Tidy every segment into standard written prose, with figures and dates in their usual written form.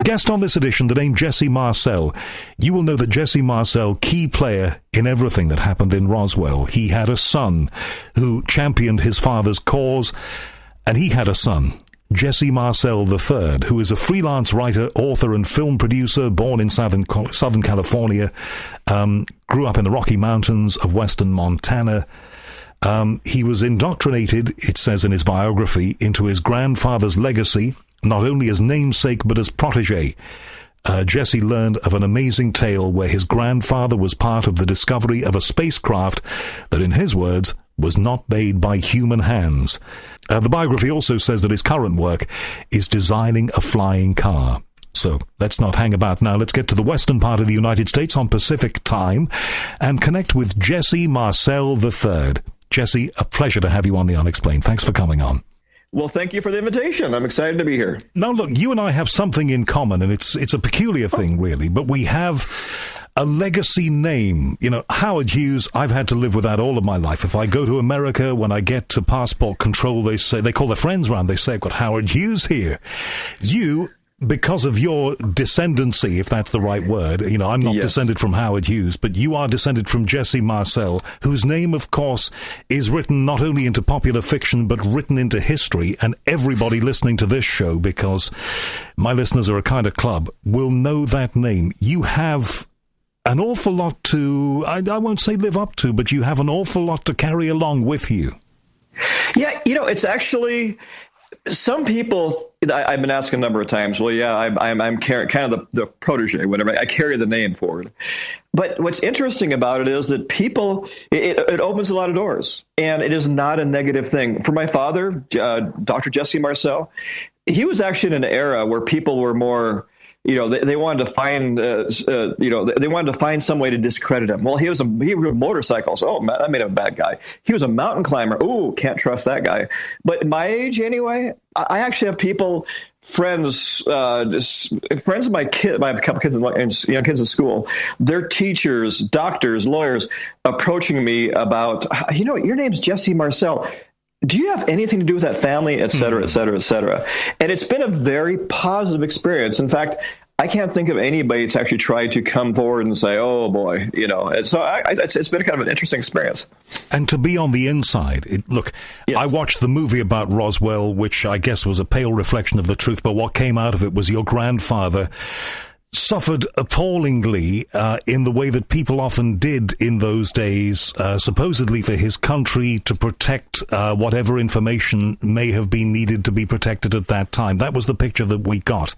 guest on this edition, the name Jesse Marcell. You will know that Jesse Marcell, key player in everything that happened in Roswell. He had a son who championed his father's cause, and he had a son, Jesse Marcell III, who is a freelance writer, author, and film producer, born in Southern California, grew up in the Rocky Mountains of western Montana. He was indoctrinated, it says in his biography, into his grandfather's legacy, not only as namesake but as protege. Jesse learned of an amazing tale where his grandfather was part of the discovery of a spacecraft that, in his words, was not made by human hands. The biography also says that his current work is designing a flying car. So let's not hang about now. Let's get to the western part of the United States on Pacific time and connect with Jesse Marcell III. Jesse, a pleasure to have you on The Unexplained. Thanks for coming on. Well, thank you for the invitation. I'm excited to be here. Now, look, you and I have something in common, and it's a peculiar thing, really, but we have a legacy name. You know, Howard Hughes, I've had to live with that all of my life. If I go to America, when I get to passport control, they call their friends around, they say, I've got Howard Hughes here. You, because of your descendancy, if that's the right word, you know, I'm not descended from Howard Hughes, but you are descended from Jesse Marcell, whose name, of course, is written not only into popular fiction, but written into history. And everybody listening to this show, because my listeners are a kind of club, will know that name. You have an awful lot to, I won't say live up to, but you have an awful lot to carry along with you. Yeah, you know, it's actually... Some people, I've been asked a number of times, well, yeah, I'm kind of the protege, whatever. I carry the name forward. But what's interesting about it is that people, it opens a lot of doors, and it is not a negative thing. For my father, Dr. Jesse Marcell, he was actually in an era where people were more... You know, they wanted to find, they wanted to find some way to discredit him. Well, he rode motorcycles. Oh, that made him a bad guy. He was a mountain climber. Oh, can't trust that guy. But at my age, anyway, I actually have people, friends of my kid. I have a couple kids, young kids in school. They're teachers, doctors, lawyers, approaching me about, you know, your name's Jesse Marcell. Do you have anything to do with that family, et cetera, et cetera, et cetera? And it's been a very positive experience. In fact, I can't think of anybody that's actually tried to come forward and say, oh, boy, you know. And so it's been kind of an interesting experience. And to be on the inside, I watched the movie about Roswell, which I guess was a pale reflection of the truth, but what came out of it was your grandfather suffered appallingly in the way that people often did in those days, supposedly for his country, to protect whatever information may have been needed to be protected at that time. That was the picture that we got.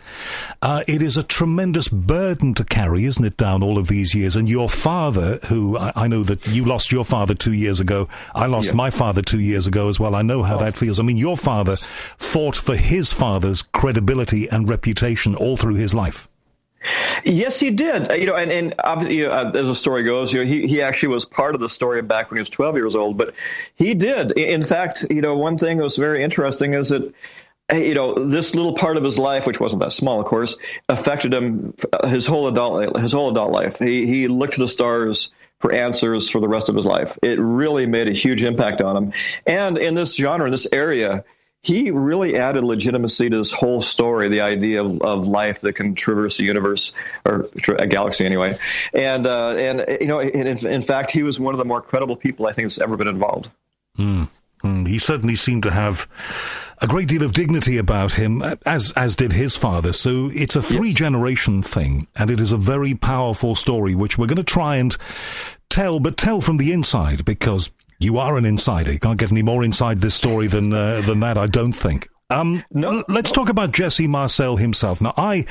It is a tremendous burden to carry, isn't it, down all of these years? And your father, who I know that you lost your father 2 years ago, I lost my father 2 years ago as well. I know how that feels. I mean, your father fought for his father's credibility and reputation all through his life. Yes, he did. You know, and obviously, as the story goes, you know, he actually was part of the story back when he was 12 years old. But he did. In fact, you know, one thing that was very interesting is that, you know, this little part of his life, which wasn't that small, of course, affected him his whole adult life. He looked to the stars for answers for the rest of his life. It really made a huge impact on him. And in this genre, in this area, he really added legitimacy to this whole story, the idea of life that can traverse the universe, or a galaxy anyway. And you know, in fact, he was one of the more credible people I think that's ever been involved. He certainly seemed to have a great deal of dignity about him, as did his father. So it's a three-generation thing, and it is a very powerful story, which we're going to try and tell, but tell from the inside, because you are an insider. You can't get any more inside this story than that, I don't think. No. Let's talk about Jesse Marcell himself. Now, I,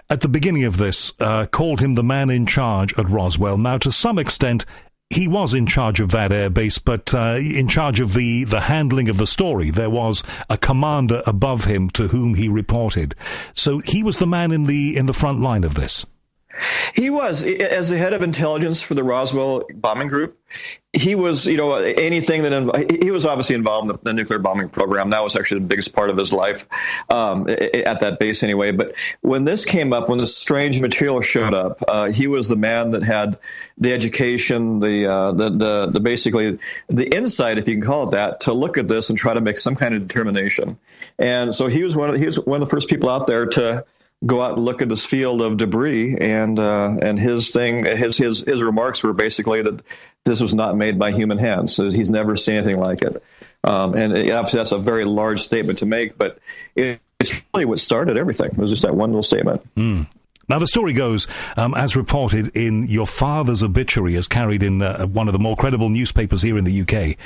at the beginning of this, called him the man in charge at Roswell. Now, to some extent, he was in charge of that airbase, but in charge of the handling of the story. There was a commander above him to whom he reported. So he was the man in the front line of this. He was, as the head of intelligence for the Roswell bombing group. He was, you know, anything that he was obviously involved in the nuclear bombing program. That was actually the biggest part of his life at that base anyway. But when this came up, when this strange material showed up, he was the man that had the education, the basically the insight, if you can call it that, to look at this and try to make some kind of determination. And so he was one of the first people out there to go out and look at this field of debris, and his remarks were basically that this was not made by human hands. So he's never seen anything like it. And obviously that's a very large statement to make, but it's really what started everything. It was just that one little statement. Now, the story goes, as reported in your father's obituary, as carried in one of the more credible newspapers here in the UK.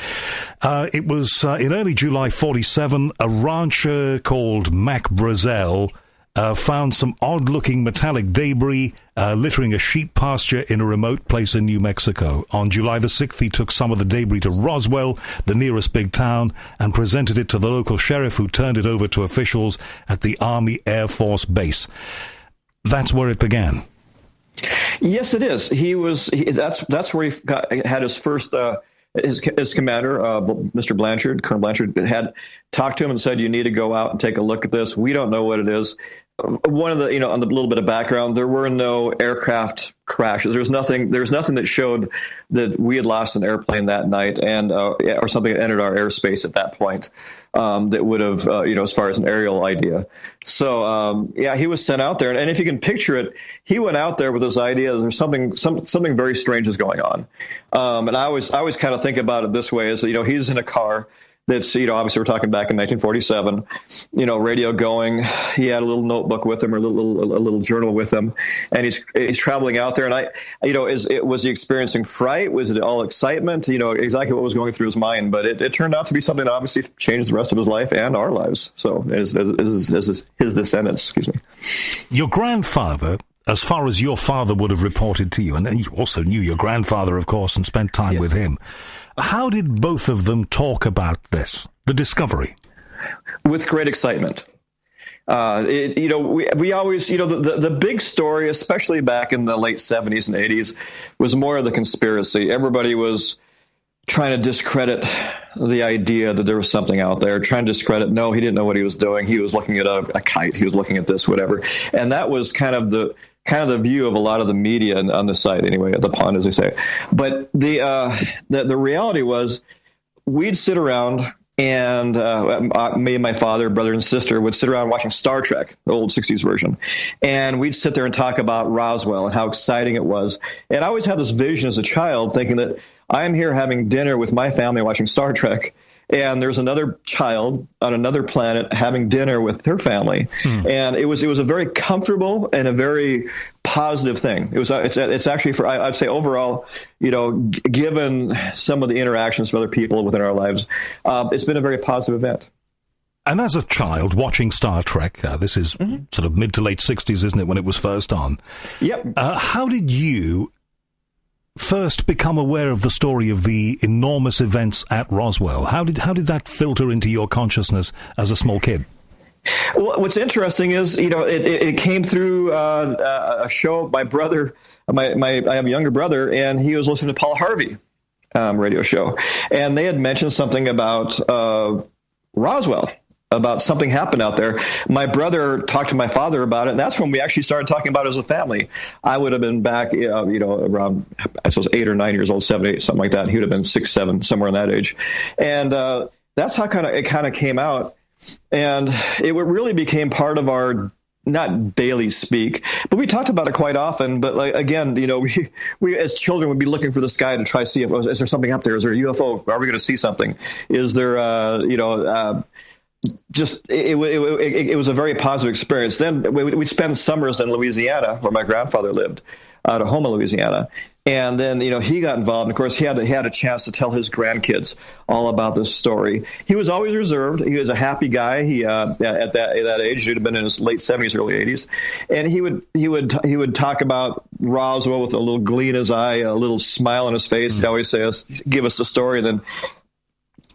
It was in early July 47, a rancher called Marcell found some odd-looking metallic debris littering a sheep pasture in a remote place in New Mexico. On July the 6th, he took some of the debris to Roswell, the nearest big town, and presented it to the local sheriff, who turned it over to officials at the Army Air Force Base. That's where it began. Yes, it is. That's where he had his first. His commander, Mr. Blanchard, Colonel Blanchard, had talked to him and said, "You need to go out and take a look at this. We don't know what it is." One of the, on the little bit of background, there were no aircraft crashes. There's nothing that showed that we had lost an airplane that night, and or something that entered our airspace at that point that would have, as far as an aerial idea. So he was sent out there, and if you can picture it, he went out there with this idea that there's something very strange is going on. And I always kind of think about it this way: is he's in a car. That's, obviously we're talking back in 1947, radio going. He had a little notebook with him, or a little journal with him, and he's traveling out there. And was he experiencing fright? Was it all excitement? Exactly what was going through his mind. But it turned out to be something that obviously changed the rest of his life and our lives. So as his descendants, excuse me. Your grandfather, as far as your father would have reported to you, and you also knew your grandfather, of course, and spent time with him. How did both of them talk about this, the discovery? With great excitement. We always, the big story, especially back in the late 70s and 80s, was more of the conspiracy. Everybody was trying to discredit the idea that there was something out there, trying to discredit, no, he didn't know what he was doing. He was looking at a kite. He was looking at this, whatever. And that was kind of the view of a lot of the media on the site, anyway, at the pond, as they say. But the reality was, we'd sit around, and me and my father, brother, and sister would sit around watching Star Trek, the old 60s version. And we'd sit there and talk about Roswell and how exciting it was. And I always had this vision as a child, thinking that I'm here having dinner with my family watching Star Trek, and there's another child on another planet having dinner with her family. And it was a very comfortable and a very positive thing. It's actually, I'd say overall, given some of the interactions with other people within our lives, it's been a very positive event. And as a child watching Star Trek, this is sort of mid to late 60s, isn't it, when it was first on? Yep. How did you first become aware of the story of the enormous events at Roswell? How did that filter into your consciousness as a small kid? Well, what's interesting is, it came through a show. My brother, I have a younger brother, and he was listening to Paul Harvey radio show, and they had mentioned something about Roswell. About something happened out there. My brother talked to my father about it, and that's when we actually started talking about it as a family. I would have been back, around, I suppose, 8 or 9 years old, 7, 8, something like that. He would have been 6, 7, somewhere in that age. And that's how it kind of came out. And it really became part of our, not daily speak, but we talked about it quite often. But again, we as children would be looking for the sky to try to see is there something up there? Is there a UFO? Are we going to see something? Is there, it was a very positive experience. Then we'd spend summers in Louisiana, where my grandfather lived, out of Houma, Louisiana. And then, he got involved. And of course, he had a chance to tell his grandkids all about this story. He was always reserved. He was a happy guy. He at that age, he'd have been in his late 70s, early 80s. And he would talk about Roswell with a little glee in his eye, a little smile on his face. He'd always say, "Give us the story."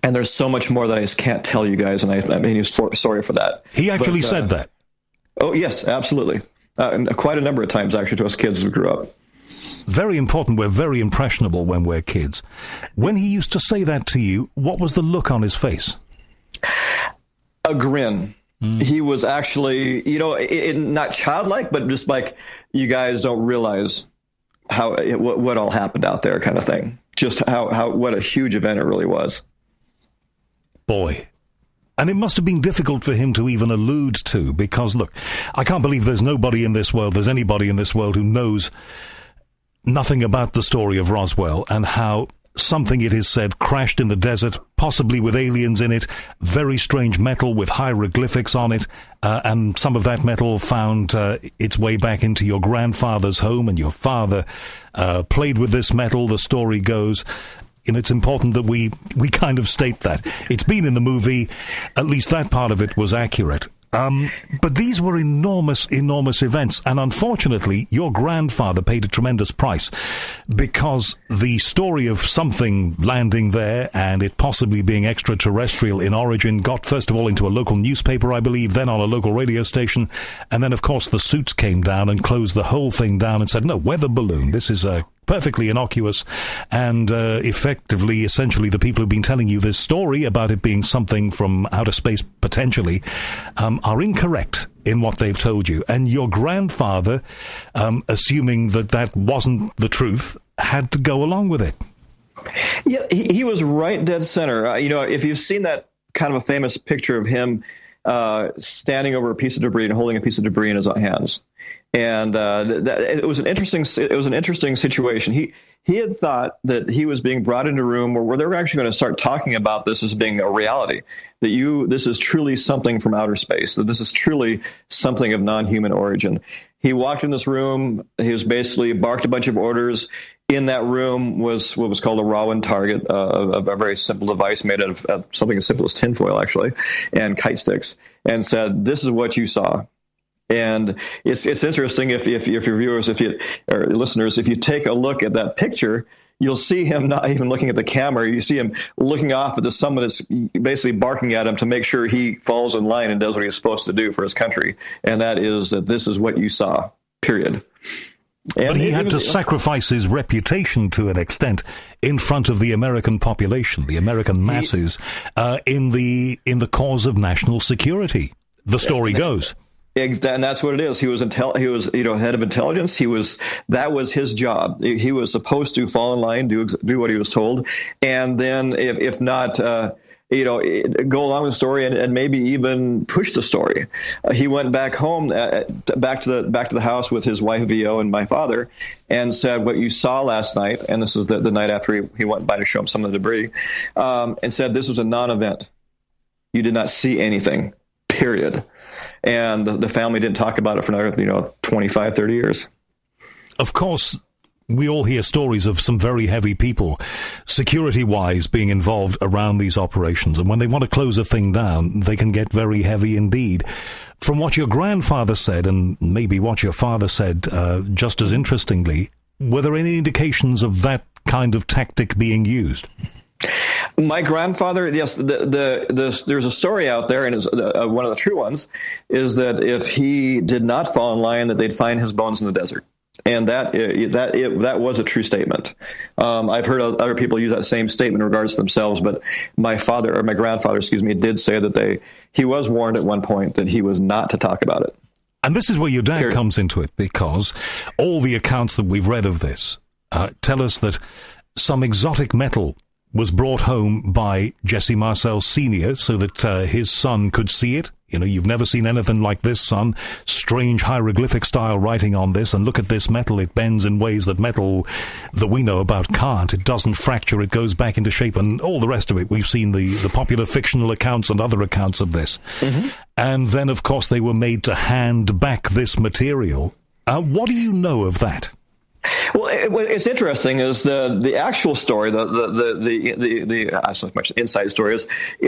And there's so much more that I just can't tell you guys, and I mean, he's sorry for that. He actually said that. Oh, yes, absolutely. And quite a number of times, actually, to us kids as we grew up. Very important. We're very impressionable when we're kids. When he used to say that to you, what was the look on his face? A grin. He was actually, not childlike, but just like, you guys don't realize what all happened out there, kind of thing. Just what a huge event it really was. Boy, And it must have been difficult for him to even allude to, because, look, I can't believe there's anybody in this world who knows nothing about the story of Roswell and how something, it is said, crashed in the desert, possibly with aliens in it, very strange metal with hieroglyphics on it, and some of that metal found its way back into your grandfather's home, and your father played with this metal, the story goes. And it's important that we kind of state that. It's been in the movie, at least that part of it was accurate. But these were enormous, enormous events. And unfortunately, your grandfather paid a tremendous price, because the story of something landing there and it possibly being extraterrestrial in origin got, first of all, into a local newspaper, I believe, then on a local radio station. And then, of course, the suits came down and closed the whole thing down and said, no, weather balloon. This is perfectly innocuous, and effectively, essentially, the people who've been telling you this story about it being something from outer space, potentially, are incorrect in what they've told you. And your grandfather, assuming that wasn't the truth, had to go along with it. Yeah, he was right dead center. If you've seen that kind of a famous picture of him standing over a piece of debris and holding a piece of debris in his hands. And it was an interesting situation. He had thought that he was being brought into a room where they were actually going to start talking about this as being a reality, that this is truly something from outer space, that this is truly something of non-human origin. He walked in this room. He was basically barked a bunch of orders. In that room was what was called a Rowan target, a very simple device made out of something as simple as tinfoil, actually, and kite sticks, and said, "This is what you saw." And it's interesting if your viewers, or listeners, if you take a look at that picture, you'll see him not even looking at the camera. You see him looking off at someone that's basically barking at him to make sure he falls in line and does what he's supposed to do for his country. And that is that this is what you saw, period. But he had to sacrifice his reputation to an extent in front of the American population, the American masses, in the cause of national security. The story goes. And that's what it is. He was head of intelligence. That was his job. He was supposed to fall in line, do what he was told, and then if not, go along with the story and maybe even push the story. He went back home, back to the house with his wife Vio and my father, and said, "What you saw last night," and this is the night after he went by to show him some of the debris, and said, "This was a non-event. You did not see anything. Period." And the family didn't talk about it for another, 25, 30 years. Of course, we all hear stories of some very heavy people, security-wise, being involved around these operations. And when they want to close a thing down, they can get very heavy indeed. From what your grandfather said, and maybe what your father said, just as interestingly, were there any indications of that kind of tactic being used? My grandfather, yes, there's a story out there, and one of the true ones is that if he did not fall in line, that they'd find his bones in the desert, and that was a true statement. I've heard other people use that same statement in regards to themselves, but my grandfather, did say that he was warned at one point that he was not to talk about it. And this is where your dad comes into it, because all the accounts that we've read of this tell us that some exotic metal was brought home by Jesse Marcell Sr. so that his son could see it. You've never seen anything like this, son. Strange hieroglyphic-style writing on this, and look at this metal. It bends in ways that metal that we know about can't. It doesn't fracture. It goes back into shape, and all the rest of it. We've seen the popular fictional accounts and other accounts of this. Mm-hmm. And then, of course, they were made to hand back this material. What do you know of that? Well, it's interesting is the actual story, the not so much inside story is,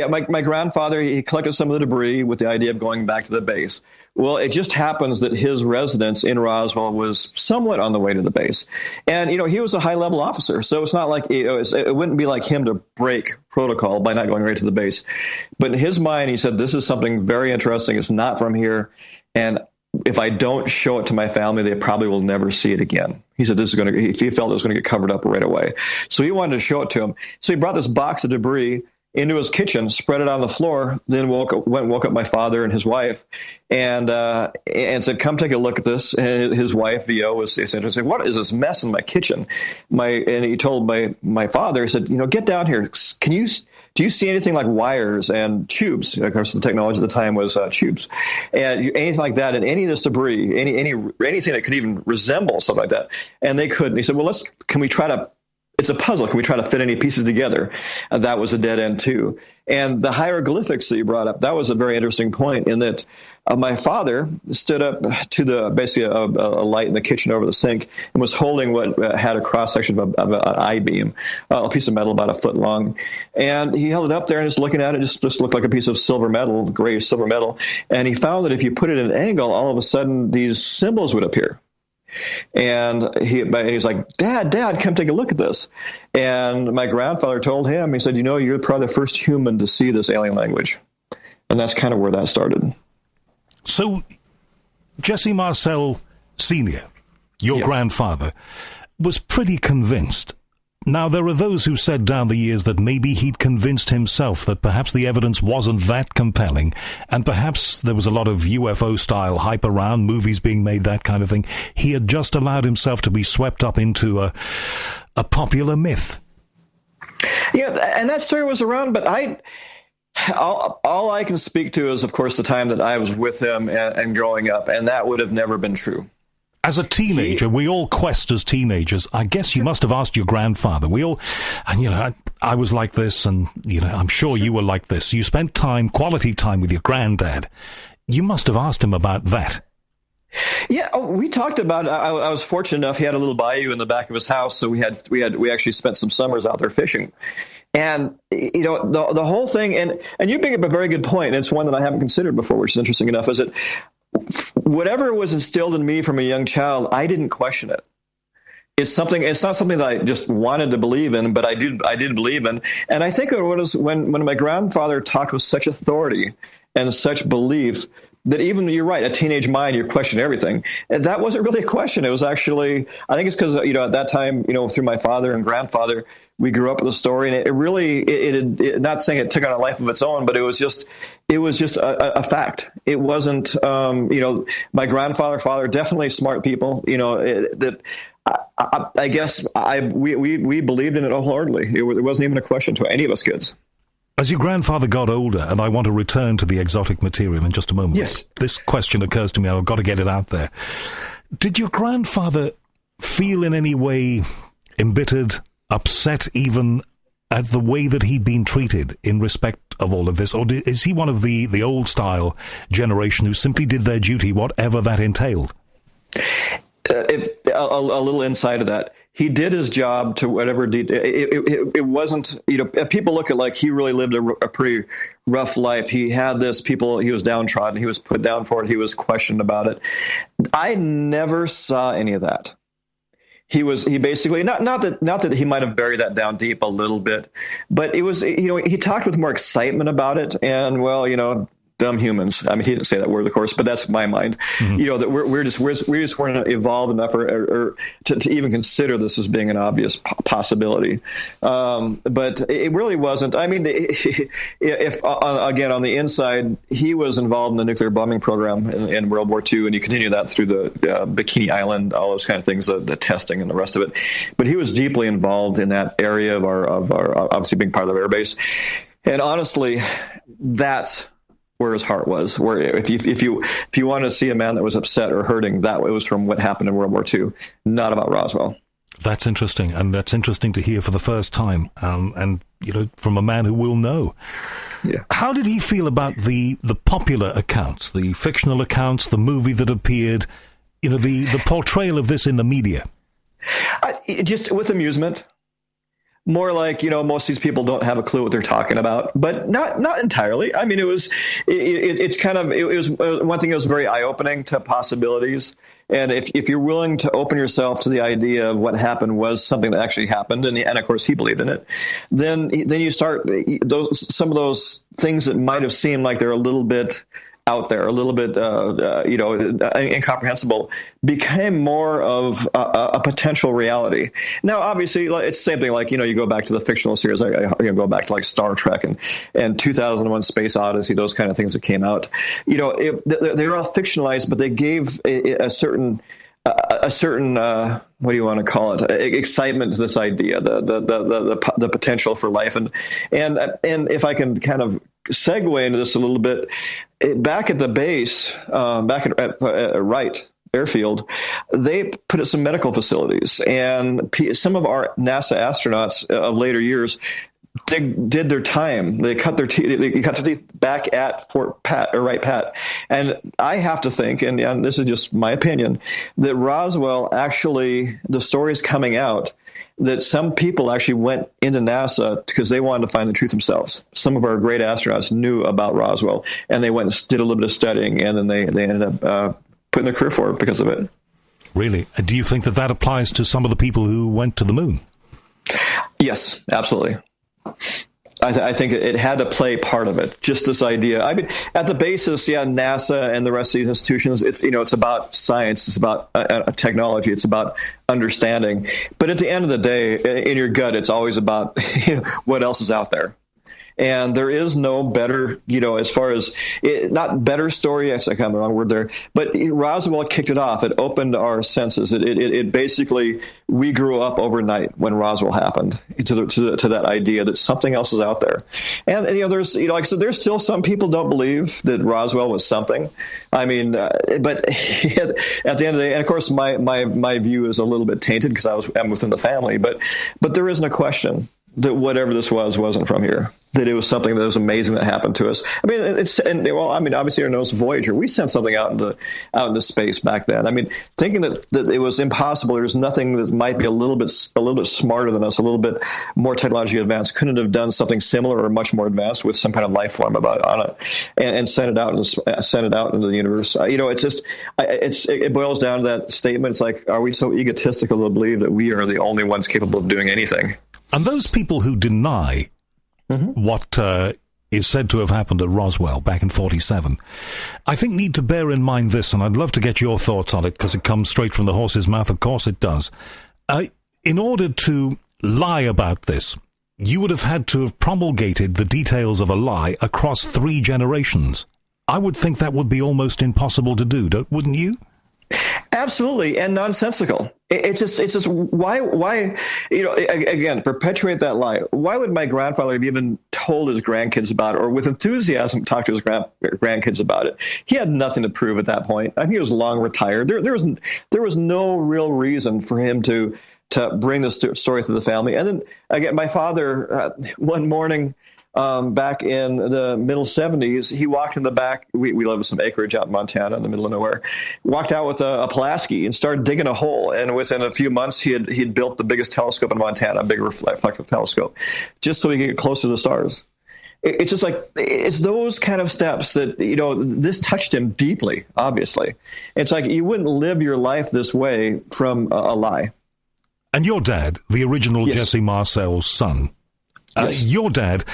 my grandfather, he collected some of the debris with the idea of going back to the base. Well, it just happens that his residence in Roswell was somewhat on the way to the base. And, he was a high-level officer, so it's not like, it wouldn't be like him to break protocol by not going right to the base. But in his mind, he said, this is something very interesting. It's not from here. And if I don't show it to my family, they probably will never see it again. He said he felt it was going to get covered up right away. So he wanted to show it to him. So he brought this box of debris, into his kitchen, spread it on the floor, then woke up my father and his wife, and said, "Come take a look at this." And his wife, VO, was essentially saying, "What is this mess in my kitchen?" And he told my father, he said, "Get down here. Do you see anything like wires and tubes?" Of course, the technology at the time was tubes, and anything like that, and any of this debris, anything that could even resemble something like that. And they couldn't. He said, "Well, can we try to? It's a puzzle. Can we try to fit any pieces together?" And that was a dead end too. And the hieroglyphics that you brought up, that was a very interesting point in that my father stood up to basically a light in the kitchen over the sink and was holding what had a cross section of an I-beam, a piece of metal about a foot long. And he held it up there and just looking at it, just looked like a piece of silver metal, grayish silver metal. And he found that if you put it at an angle, all of a sudden these symbols would appear. And he's like, Dad, come take a look at this. And my grandfather told him, he said, "You're probably the first human to see this alien language." And that's kind of where that started. So Jesse Marcell Sr., your grandfather, was pretty convinced. Now, there are those who said down the years that maybe he'd convinced himself that perhaps the evidence wasn't that compelling, and perhaps there was a lot of UFO-style hype around, movies being made, that kind of thing. He had just allowed himself to be swept up into a popular myth. Yeah, and that story was around, but all I can speak to is, of course, the time that I was with him and growing up, and that would have never been true. As a teenager, we all quest as teenagers. I guess you must have asked your grandfather. I was like this, and, I'm sure you were like this. You spent quality time with your granddad. You must have asked him about that. Yeah, we talked about it. I was fortunate enough. He had a little bayou in the back of his house, so we actually spent some summers out there fishing. And, the whole thing, and you bring up a very good point, and it's one that I haven't considered before, which is interesting enough, is that whatever was instilled in me from a young child, I didn't question it. It's not something that I just wanted to believe in, but I did believe in. And I think it was when my grandfather talked with such authority and such belief that even, you're right, a teenage mind, you question everything. And that wasn't really a question. It was actually, I think it's because, at that time, through my father and grandfather, we grew up with a story, and it really, not saying it took on a life of its own, but it was just a fact. It wasn't, my father, definitely smart people, that I guess we believed in it wholeheartedly. It wasn't even a question to any of us kids. As your grandfather got older, and I want to return to the exotic material in just a moment. Yes. This question occurs to me. I've got to get it out there. Did your grandfather feel in any way embittered, upset even at the way that he'd been treated in respect of all of this? Or is he one of the old-style generation who simply did their duty, whatever that entailed? A little insight of that. He did his job to whatever it wasn't, people look at like he really lived a pretty rough life. He had he was downtrodden. He was put down for it. He was questioned about it. I never saw any of that. He basically, not that he might have buried that down deep a little bit, but it was, he talked with more excitement about it. And dumb humans. I mean, he didn't say that word, of course, but that's my mind. Mm-hmm. That we just weren't evolved enough or to even consider this as being an obvious possibility. But it really wasn't. I mean, if again on the inside, he was involved in the nuclear bombing program in World War II, and you continue that through the Bikini Island, all those kind of things, the testing and the rest of it. But he was deeply involved in that area of our obviously being part of the air base. And honestly, that's where his heart was. Where if you want to see a man that was upset or hurting, it was from what happened in World War II, not about Roswell. That's interesting, and that's interesting to hear for the first time, and from a man who will know. Yeah. How did he feel about the popular accounts, the fictional accounts, the movie that appeared, the portrayal of this in the media? Just with amusement. More like, most of these people don't have a clue what they're talking about, but not entirely. I mean, it was one thing that was very eye-opening to possibilities. And if you're willing to open yourself to the idea of what happened was something that actually happened, and of course he believed in it, then you start some of those things that might have seemed like they're a little bit out there, a little bit, incomprehensible, became more of a potential reality. Now, obviously, it's the same thing. Like, you go back to the fictional series. I go back to like Star Trek and 2001: Space Odyssey, those kind of things that came out. They're all fictionalized, but they gave a certain what do you want to call it? Excitement to this idea, the potential for life, and if I can kind of segue into this a little bit, back at the base, back at Wright Airfield, they put in some medical facilities, and some of our NASA astronauts of later years did their time. They cut their teeth back at Fort Pat or Wright Pat, and I have to think, and this is just my opinion, that Roswell actually, the stories coming out, that some people actually went into NASA because they wanted to find the truth themselves. Some of our great astronauts knew about Roswell, and they went and did a little bit of studying, and then they ended up putting their career forward because of it. Really? Do you think that applies to some of the people who went to the moon? Yes, absolutely. I think it had to play part of it. Just this idea. I mean, at the basis, NASA and the rest of these institutions, it's about science, it's about technology, it's about understanding. But at the end of the day, in your gut, it's always about what else is out there. And there is no better, as far as not better story. That's kind of the wrong word there. But Roswell kicked it off. It opened our senses. It basically, we grew up overnight when Roswell happened to that idea that something else is out there. And there's like I said, there's still some people don't believe that Roswell was something. I mean, but at the end of the day, and of course my view is a little bit tainted because I'm within the family. But there isn't a question that whatever this wasn't from here, that it was something that was amazing that happened to us. I mean, obviously everyone knows Voyager. We sent something out into space back then. I mean, thinking that it was impossible, there's nothing that might be a little bit smarter than us, a little bit more technologically advanced, couldn't have done something similar or much more advanced with some kind of life form on it, and sent it out into the universe. It boils down to that statement. It's like, are we so egotistical to believe that we are the only ones capable of doing anything? And those people who deny what is said to have happened at Roswell back in 1947, I think need to bear in mind this, and I'd love to get your thoughts on it because it comes straight from the horse's mouth. Of course it does. In order to lie about this, you would have had to have promulgated the details of a lie across 3 generations. I would think that would be almost impossible to do, wouldn't you? Absolutely, and nonsensical. It's just why again, perpetuate that lie. Why would my grandfather have even told his grandkids about it, or with enthusiasm talk to his grandkids about it? He had nothing to prove at that point. I mean, he was long retired. There was no real reason for him to bring this story to the family. And then again, my father one morning, back in the middle 70s, he walked in the back. We live with some acreage out in Montana in the middle of nowhere. Walked out with a Pulaski and started digging a hole. And within a few months, he'd built the biggest telescope in Montana, a big reflective telescope, just so he could get closer to the stars. It's just like, it's those kind of steps that, this touched him deeply, obviously. It's like you wouldn't live your life this way from a lie. And your dad, the original Yes. Jesse Marcell's son, Yes. Your dad,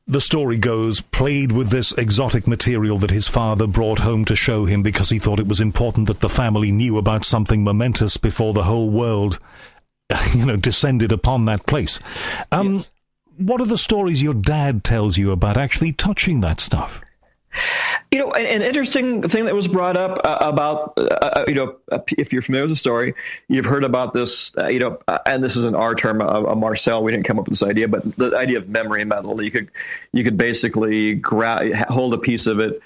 the story goes, played with this exotic material that his father brought home to show him because he thought it was important that the family knew about something momentous before the whole world, descended upon that place. Yes. What are the stories your dad tells you about actually touching that stuff? An interesting thing that was brought up about, if you're familiar with the story, you've heard about this, and this isn't our term, Marcell. We didn't come up with this idea, but the idea of memory metal. You could basically hold a piece of it,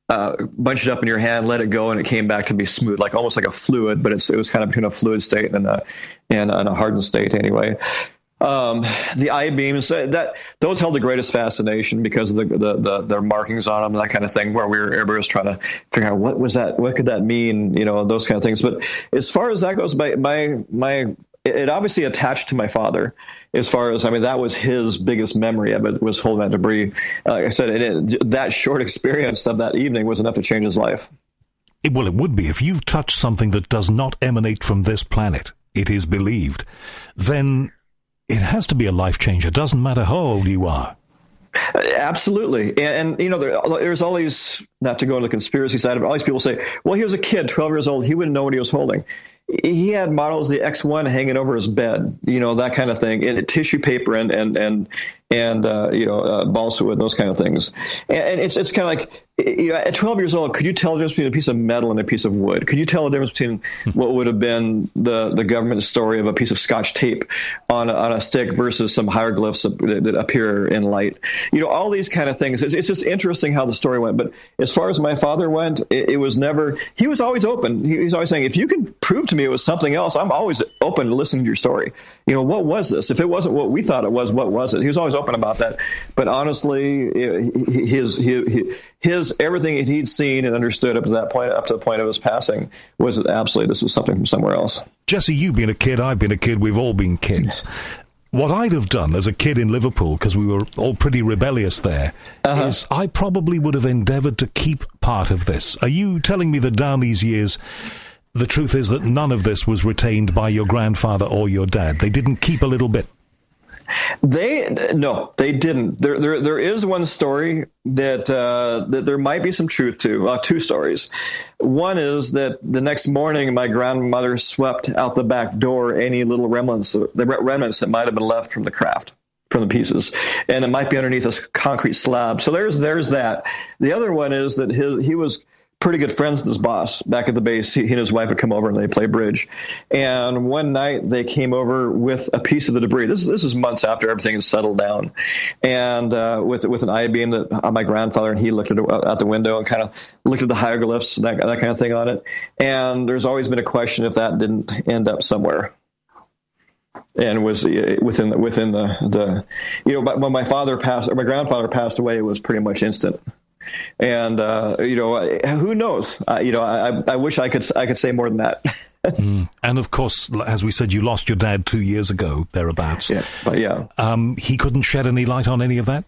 bunch it up in your hand, let it go, and it came back to be smooth, like almost like a fluid, but it was kind of between a fluid state and a hardened state anyway. The I-beams, those held the greatest fascination because of their markings on them and that kind of thing, where everybody was trying to figure out what was that, what could that mean, those kind of things. But as far as that goes, it obviously attached to my father. As far as, that was his biggest memory of it, was holding that debris. Like I said, that short experience of that evening was enough to change his life. It would be. If you've touched something that does not emanate from this planet, it is believed, then it has to be a life changer. Doesn't matter how old you are. Absolutely. And there's always, not to go into the conspiracy side of it, all these people say, well, he was a kid, 12 years old. He wouldn't know what he was holding. He had models of the X1 hanging over his bed, that kind of thing, and tissue paper and balsa wood, those kind of things. And it's kind of like, at 12 years old, could you tell the difference between a piece of metal and a piece of wood? Could you tell the difference between what would have been the government story of a piece of Scotch tape on a stick versus some hieroglyphs that appear in light? All these kind of things. It's just interesting how the story went. But as far as my father went, it was never, he was always open. He was always saying, if you can prove to me it was something else, I'm always open to listening to your story. What was this? If it wasn't what we thought it was, what was it? He was always open about that. But honestly, his everything that he'd seen and understood up to that point, up to the point of his passing, was that absolutely this was something from somewhere else. Jesse, you've been a kid, I've been a kid, we've all been kids. What I'd have done as a kid in Liverpool, because we were all pretty rebellious there, is I probably would have endeavoured to keep part of this. Are you telling me that down these years, the truth is that none of this was retained by your grandfather or your dad? They didn't keep a little bit? No, they didn't. There is one story that there might be some truth to. Two stories. One is that the next morning, my grandmother swept out the back door any little remnants that might have been left from the craft, from the pieces, and it might be underneath a concrete slab. So there's that. The other one is that he was pretty good friends with his boss back at the base. He and his wife would come over and they play bridge. And one night they came over with a piece of the debris. This is months after everything had settled down, and with an I-beam that my grandfather and he looked at out the window and kind of looked at the hieroglyphs, that kind of thing on it. And there's always been a question if that didn't end up somewhere. And was within the when my father passed, or my grandfather passed away, it was pretty much instant. And who knows? I wish I could say more than that. And of course, as we said, you lost your dad 2 years ago, thereabouts. Yeah. He couldn't shed any light on any of that.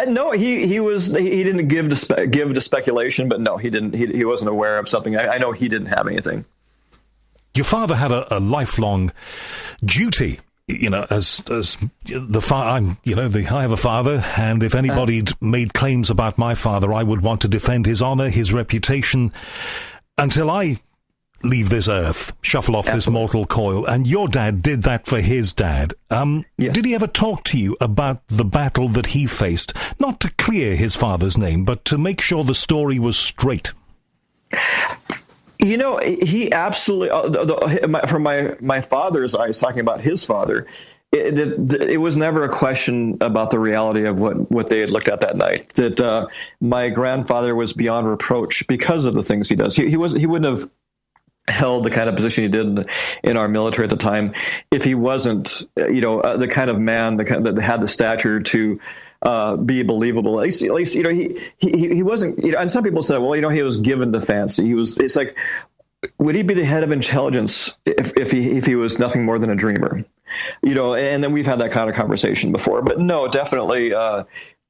No, he didn't give to speculation, but no, he didn't. He wasn't aware of something. I know he didn't have anything. Your father had a lifelong duty. As the I have a father, and if anybody'd made claims about my father, I would want to defend his honor, his reputation, until I leave this earth, shuffle off this mortal coil. And your dad did that for his dad. Yes. Did he ever talk to you about the battle that he faced, not to clear his father's name, but to make sure the story was straight? He absolutely, from my father's eyes, talking about his father, it was never a question about the reality of what they had looked at that night. That my grandfather was beyond reproach because of the things he does. He wouldn't have held the kind of position he did in our military at the time if he wasn't, the kind of man that had the stature to be believable. At least, he wasn't, and some people said, well, he was given to fancy. It's like, would he be the head of intelligence if he was nothing more than a dreamer? And then we've had that kind of conversation before, but no, definitely,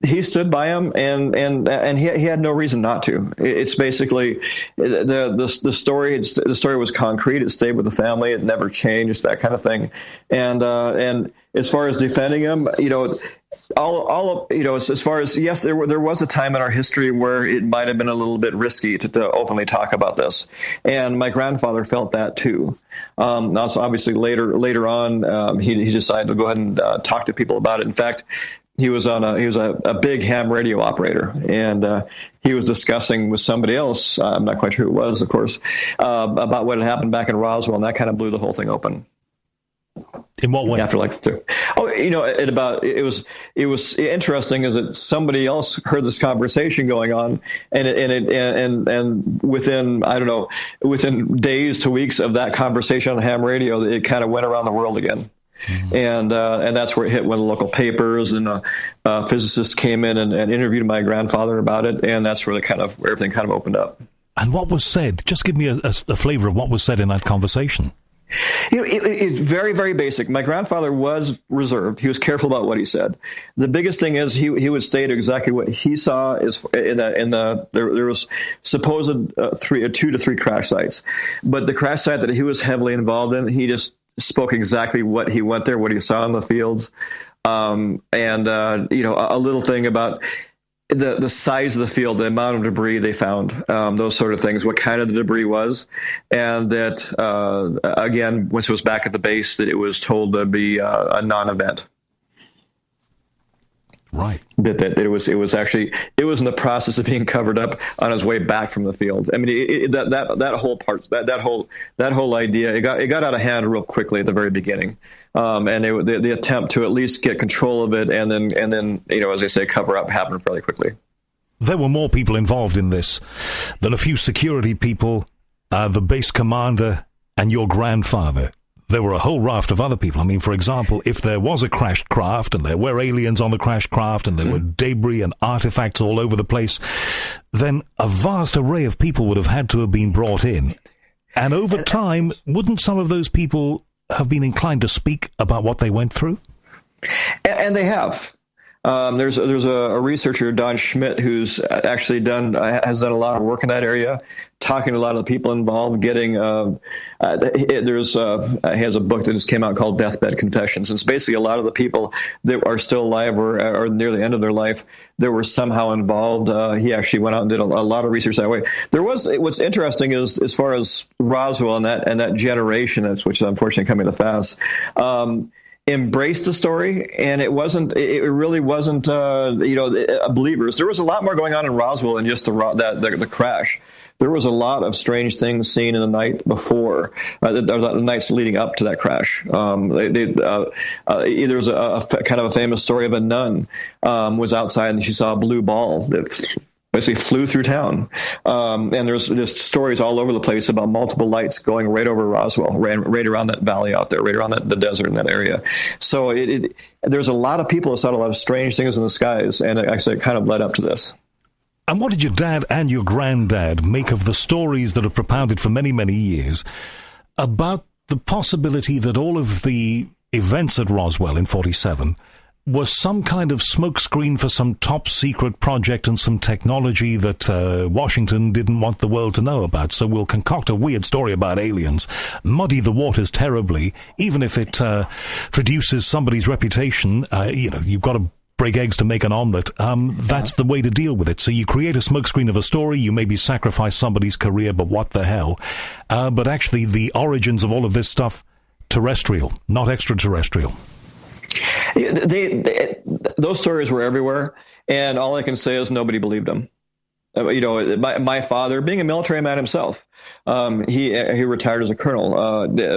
he stood by him, and he had no reason not to. It's basically the story. The story was concrete. It stayed with the family. It never changed. That kind of thing. And as far as defending him, as far as, yes, there was a time in our history where it might have been a little bit risky to openly talk about this, and my grandfather felt that too. Now, so obviously later on, he decided to go ahead and talk to people about it. In fact, he was a big ham radio operator, and he was discussing with somebody else, I'm not quite sure who it was, of course, about what had happened back in Roswell, and that kind of blew the whole thing open. In what way? After it was interesting is that somebody else heard this conversation going on, and within days to weeks of that conversation on ham radio, it kind of went around the world again. Mm-hmm. And that's where it hit one of the local papers, and physicists came in and interviewed my grandfather about it, and that's where where everything kind of opened up. And what was said? Just give me a flavor of what was said in that conversation. It's very, very basic. My grandfather was reserved. He was careful about what he said. The biggest thing is he would state exactly what he saw. There was supposed 2 to 3 crash sites, but the crash site that he was heavily involved in, he just spoke exactly what he went there, what he saw in the fields. A little thing about the size of the field, the amount of debris they found, those sort of things, what kind of the debris was, and that, again, once it was back at the base, that it was told to be a non-event. Right. That it was in the process of being covered up on its way back from the field. I mean, that whole part, that whole idea, it got out of hand real quickly at the very beginning, and the attempt to at least get control of it, and then as they say, cover up, happened fairly quickly. There were more people involved in this than a few security people, the base commander, and your grandfather. There were a whole raft of other people. I mean, for example, if there was a crashed craft and there were aliens on the crashed craft and there were debris and artifacts all over the place, then a vast array of people would have had to have been brought in. And over time, wouldn't some of those people have been inclined to speak about what they went through? And they have. There's a researcher, Don Schmidt, who's actually has done a lot of work in that area, talking to a lot of the people involved, getting, he has a book that just came out called Deathbed Confessions. It's basically a lot of the people that are still alive or near the end of their life that were somehow involved. He actually went out and did a lot of research that way. What's interesting is, as far as Roswell and that generation, which is unfortunately coming to pass, embraced the story, and it really wasn't believers. There was a lot more going on in Roswell than just the crash. There was a lot of strange things seen in the night before, the nights leading up to that crash. There was a kind of a famous story of a nun was outside and she saw a blue ball that basically flew through town. And there's stories all over the place about multiple lights going right over Roswell, right around that valley out there, right around the desert in that area. So there's a lot of people that saw a lot of strange things in the skies, and actually it kind of led up to this. And what did your dad and your granddad make of the stories that are propounded for many, many years about the possibility that all of the events at Roswell in 47 was some kind of smokescreen for some top-secret project and some technology that Washington didn't want the world to know about? So we'll concoct a weird story about aliens, muddy the waters terribly, even if it traduces somebody's reputation. You've got to break eggs to make an omelet. That's the way to deal with it. So you create a smokescreen of a story, you maybe sacrifice somebody's career, but what the hell? But actually, the origins of all of this stuff, terrestrial, not extraterrestrial. Those stories were everywhere, and all I can say is nobody believed them. My father, being a military man himself, he retired as a colonel.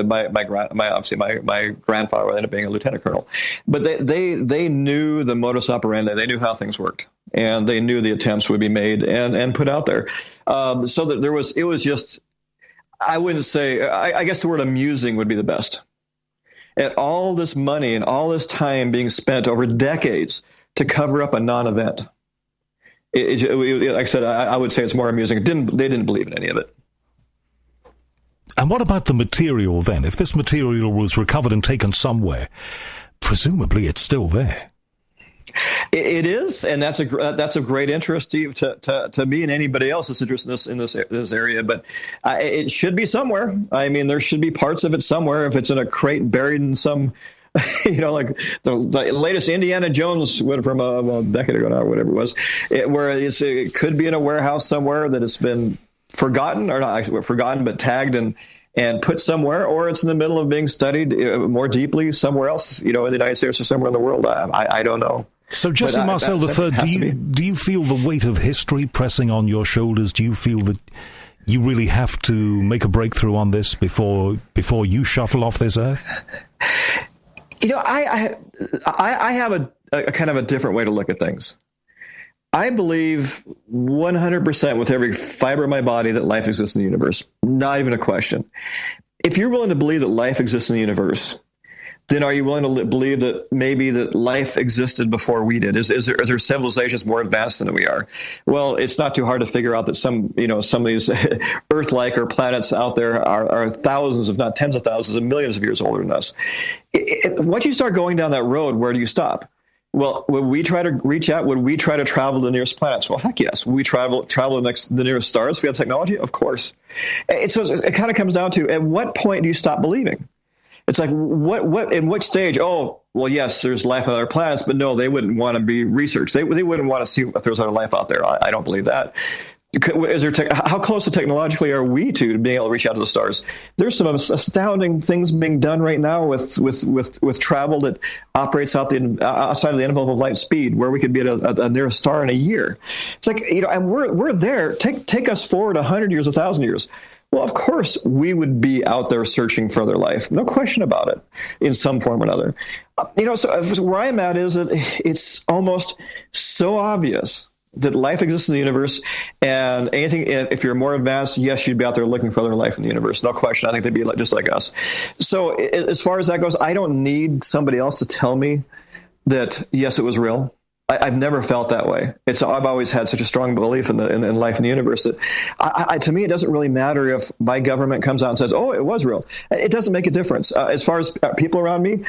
My grandfather ended up being a lieutenant colonel, but they knew the modus operandi. They knew how things worked, and they knew the attempts would be made and put out there. So that it was just, I wouldn't say, I guess the word amusing would be the best. At all this money and all this time being spent over decades to cover up a non-event. Like I said, I would say it's more amusing. They didn't believe in any of it. And what about the material then? If this material was recovered and taken somewhere, presumably it's still there. It is, and that's a great interest to me and anybody else that's interested in this area. But it should be somewhere. I mean, there should be parts of it somewhere. If it's in a crate buried in some, like the latest Indiana Jones went from a decade ago now, or whatever it was, where it could be in a warehouse somewhere that it's been forgotten, or not actually forgotten, but tagged and put somewhere, or it's in the middle of being studied more deeply somewhere else, in the United States or somewhere in the world. I don't know. So, Jesse Marcell III, do you feel the weight of history pressing on your shoulders? Do you feel that you really have to make a breakthrough on this before you shuffle off this earth? I have a kind of a different way to look at things. I believe 100% with every fiber of my body that life exists in the universe. Not even a question. If you're willing to believe that life exists in the universe, then are you willing to believe that maybe that life existed before we did? Are there civilizations more advanced than we are? Well, it's not too hard to figure out that some of these Earth-like or planets out there are thousands, if not tens of thousands, of millions of years older than us. Once you start going down that road, where do you stop? Well, would we try to reach out? Would we try to travel to the nearest planets? Well, heck yes. Would we travel the nearest stars if we have technology? Of course. So it kind of comes down to, at what point do you stop believing? It's like, what in which stage? Oh, well, yes, there's life on other planets, but no, they wouldn't want to be researched. They wouldn't want to see if there's other life out there. I don't believe that. How close technologically are we to being able to reach out to the stars? There's some astounding things being done right now with travel that operates outside of the envelope of light speed, where we could be at a near star in a year. It's like, and we're there. Take us forward 100 years, 1,000 years. Well, of course, we would be out there searching for other life. No question about it, in some form or another. So where I'm at is that it's almost so obvious that life exists in the universe, and if you're more advanced, yes, you'd be out there looking for other life in the universe. No question. I think they'd be just like us. So as far as that goes, I don't need somebody else to tell me that, yes, it was real. I've never felt that way. I've always had such a strong belief in life in the universe that to me, it doesn't really matter if my government comes out and says, oh, it was real. It doesn't make a difference. As far as people around me,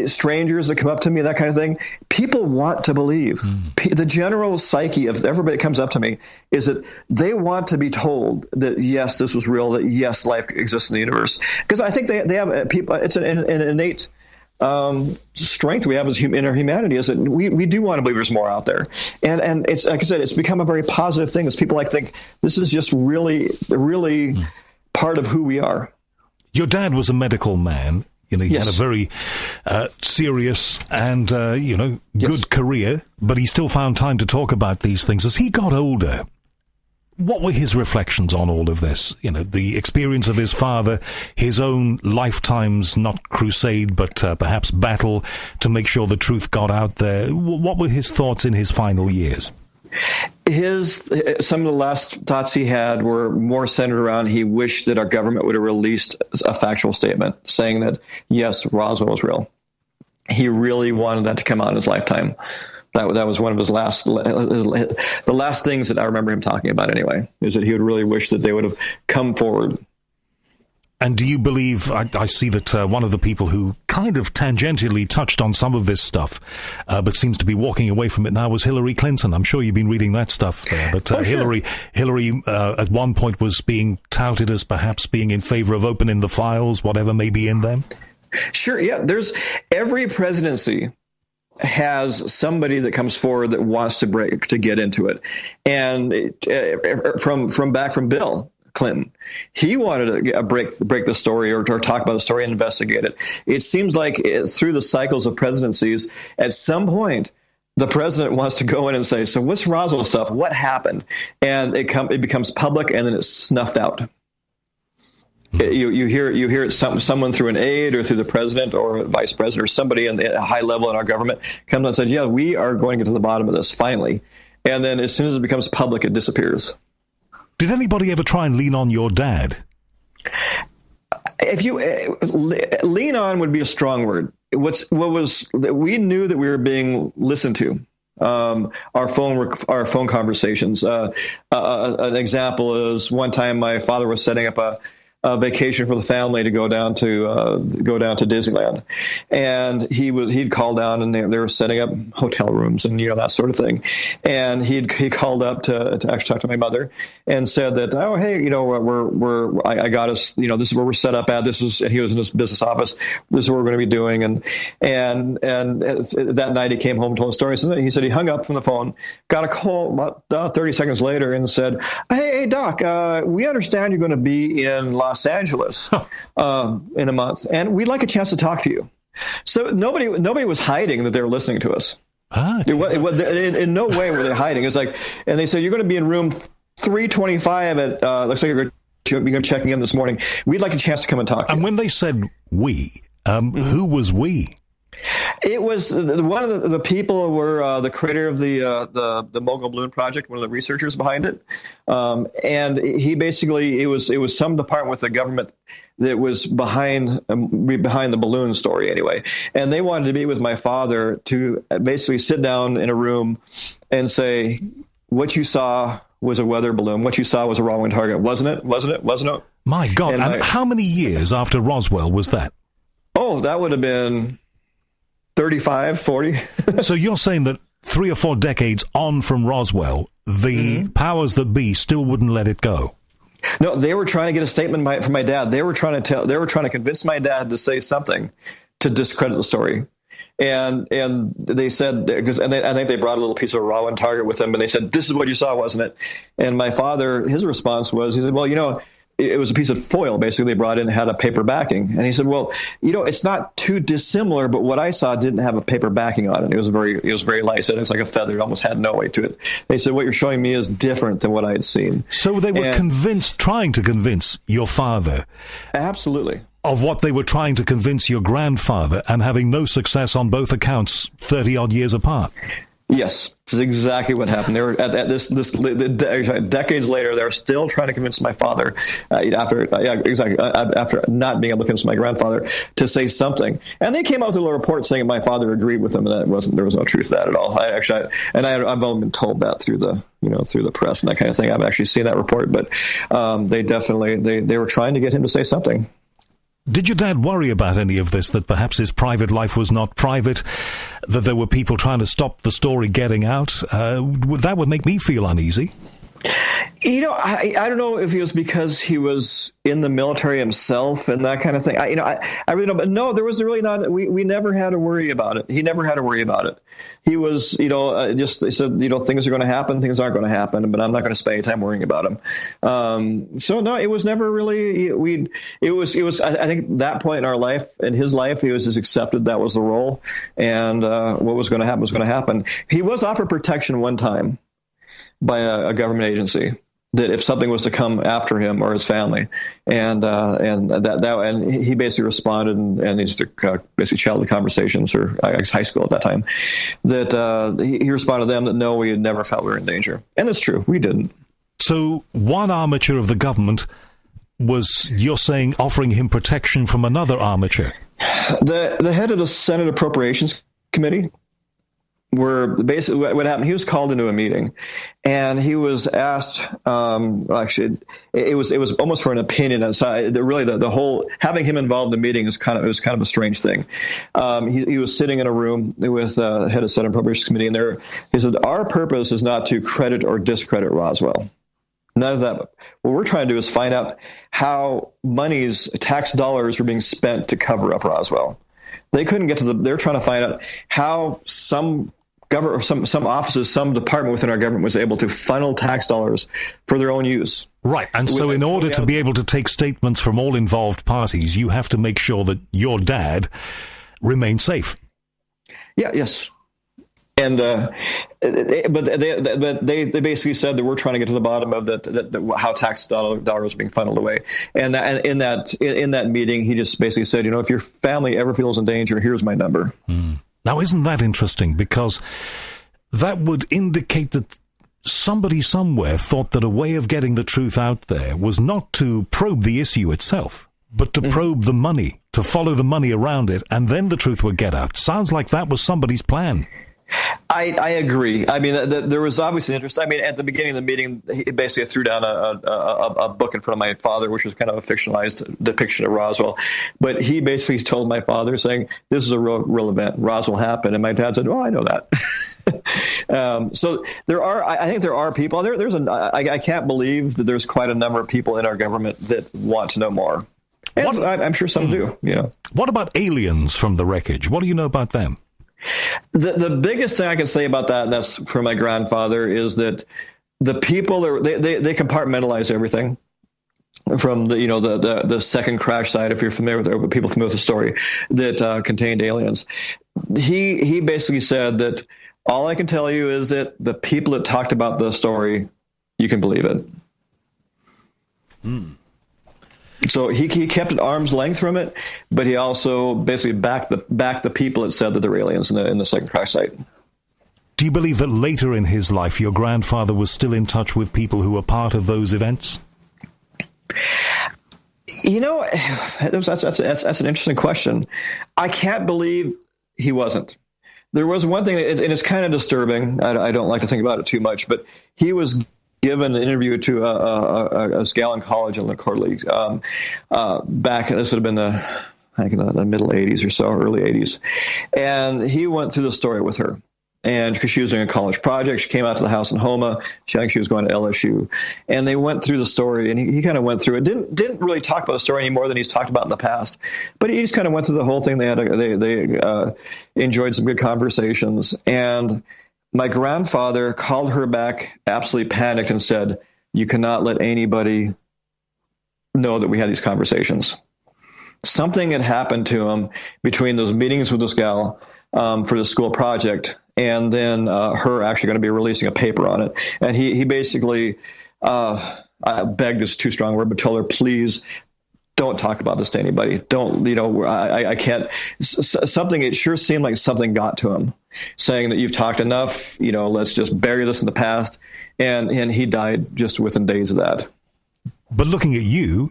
strangers that come up to me, that kind of thing, people want to believe. The general psyche of everybody that comes up to me is that they want to be told that, yes, this was real, that, yes, life exists in the universe. Because I think they have people, it's an innate strength we have in our humanity, is that we do want to believe there's more out there. And it's, like I said, it's become a very positive thing, as people think this is just really, really part of who we are. Your dad was a medical man. He yes. had a very serious and, yes. good career, but he still found time to talk about these things. As he got older, what were his reflections on all of this? The experience of his father, his own lifetime's not crusade, but perhaps battle to make sure the truth got out there. What were his thoughts in his final years? Some of the last thoughts he had were more centered around, he wished that our government would have released a factual statement saying that, yes, Roswell was real. He really wanted that to come out in his lifetime. That was one of the last things that I remember him talking about anyway, is that he would really wish that they would have come forward. And do you believe, I see that one of the people who kind of tangentially touched on some of this stuff, but seems to be walking away from it now, was Hillary Clinton. I'm sure you've been reading that stuff there. That Hillary at one point was being touted as perhaps being in favor of opening the files, whatever may be in them. Sure, yeah. There's every presidency has somebody that comes forward that wants to get into it. And from Bill Clinton, he wanted to break the story or talk about the story and investigate it. It seems like through the cycles of presidencies, at some point, the president wants to go in and say, so what's Roswell stuff? What happened? And it becomes public, and then it's snuffed out. You hear it someone through an aide or through the president or vice president or somebody at a high level in our government comes and says, yeah, we are going to get to the bottom of this finally. And then as soon as it becomes public, it disappears. Did anybody ever try and lean on your dad? If you lean on would be a strong word. We knew that we were being listened to. Our phone conversations. An example is one time my father was setting up a vacation for the family to go down to Disneyland, and he'd called down and they were setting up hotel rooms and that sort of thing, and he called up to actually talk to my mother and said that, oh hey, I got us, this is where we're set up at, and he was in his business office, this is what we're going to be doing, and that night he came home and told a story. So he said he hung up from the phone, got a call about 30 seconds later and said, hey Doc, we understand you're going to be in Los Angeles in a month, and we'd like a chance to talk to you. So nobody was hiding that they were listening to us. In no way were they hiding. It's like, and they said, you're going to be in room 325 at looks like you're going to checking in this morning. We'd like a chance to come and talk to you. And when they said we, who was we? It was one of the people were the creator of the Mogul Balloon Project, one of the researchers behind it, and he basically it was some department with the government that was behind the balloon story anyway, and they wanted to meet with my father to basically sit down in a room and say, what you saw was a weather balloon, what you saw was a wrong target, wasn't it? My God! And how many years after Roswell was that? Oh, that would have been 35, 40. So you're saying that 3 or 4 decades on from Roswell, the powers that be still wouldn't let it go? No, they were trying to get a statement from my dad. They were trying to convince my dad to say something to discredit the story. And they said, because I think they brought a little piece of Rowan target with them, and they said, "This is what you saw, wasn't it?" And my father, his response was, he said, "Well, it was a piece of foil, basically, they brought in, had a paper backing." And he said, "Well, it's not too dissimilar, but what I saw didn't have a paper backing on it. It was very light. He said it's like a feather. It almost had no weight to it." They said, "What you're showing me is different than what I had seen." So they were trying to convince your father. Absolutely. Of what they were trying to convince your grandfather, and having no success on both accounts 30-odd years apart. Yes, this is exactly what happened. They were at this decades later. They're still trying to convince my father after not being able to convince my grandfather to say something. And they came out with a little report saying my father agreed with them, and there was no truth to that at all. I've only been told that through the press and that kind of thing. I've actually seen that report, but they definitely they were trying to get him to say something. Did your dad worry about any of this, that perhaps his private life was not private, that there were people trying to stop the story getting out? That would make me feel uneasy. I don't know if it was because he was in the military himself and that kind of thing. I really don't. But no, there was really not. We never had to worry about it. He never had to worry about it. He was, just he said, things are going to happen, things aren't going to happen, but I'm not going to spend any time worrying about them. So no, it was never really. It was. I think that point in our life, in his life, he was just accepted that was the role, and what was going to happen was going to happen. He was offered protection one time by a government agency, that if something was to come after him or his family, and he basically responded, and he just basically childhood conversations, or I guess high school at that time, that he responded to them that no, we had never felt we were in danger, and it's true, we didn't. So one armature of the government was, you're saying, offering him protection from another armature. The head of the Senate Appropriations Committee. Where basically what happened, he was called into a meeting, and he was asked. Actually, it was almost for an opinion. And so really, the whole having him involved in the meeting was kind of a strange thing. He was sitting in a room with the head of Senate Appropriations Committee, and he said, "Our purpose is not to credit or discredit Roswell. None of that. What we're trying to do is find out how tax dollars were being spent to cover up Roswell." They couldn't get to they're trying to find out how some offices, some department within our government was able to funnel tax dollars for their own use. Right. And so in order to be able to take statements from all involved parties, you have to make sure that your dad remains safe. Yeah, yes. And but they basically said that we're trying to get to the bottom of that how tax dollars are being funneled away. And in that meeting, he just basically said, if your family ever feels in danger, here's my number. Now, isn't that interesting? Because that would indicate that somebody somewhere thought that a way of getting the truth out there was not to probe the issue itself, but to probe the money, to follow the money around it, and then the truth would get out. Sounds like that was somebody's plan. I agree. I mean, there was obviously interest. I mean, at the beginning of the meeting, he basically threw down a book in front of my father, which was kind of a fictionalized depiction of Roswell. But he basically told my father, saying, "This is a real event. Roswell happened." And my dad said, "Oh, I know that." So I think there are people. I can't believe that there's quite a number of people in our government that want to know more. And I'm sure some do. What about aliens from the wreckage? What do you know about them? The biggest thing I can say about that, and that's for my grandfather, is that the people they compartmentalize everything from the second crash site. If you're familiar with people familiar with the story that contained aliens, he basically said that all I can tell you is that the people that talked about the story, you can believe it. So he kept at arm's length from it, but he also basically backed the people that said that there were aliens in the second crash site. Do you believe that later in his life, your grandfather was still in touch with people who were part of those events? That's an interesting question. I can't believe he wasn't. There was one thing, and it's kind of disturbing. I don't like to think about it too much, but he was given an interview to a gal in college in LaCorley back, this would have been the middle 80s or so, early 80s. And he went through the story with her. and because she was doing a college project, she came out to the house in Homa. I think she was going to LSU, and they went through the story, and he kind of went through it. Didn't really talk about the story any more than he's talked about in the past, but he just kind of went through the whole thing. They enjoyed some good conversations, and my grandfather called her back, absolutely panicked, and said, "You cannot let anybody know that we had these conversations." Something had happened to him between those meetings with this gal for the school project, and then her actually going to be releasing a paper on it. And he basically begged is too strong a word, but told her, please don't talk about this to anybody. Don't, I can't. Something, it sure seemed like something got to him, saying that you've talked enough, let's just bury this in the past. And he died just within days of that. But looking at you,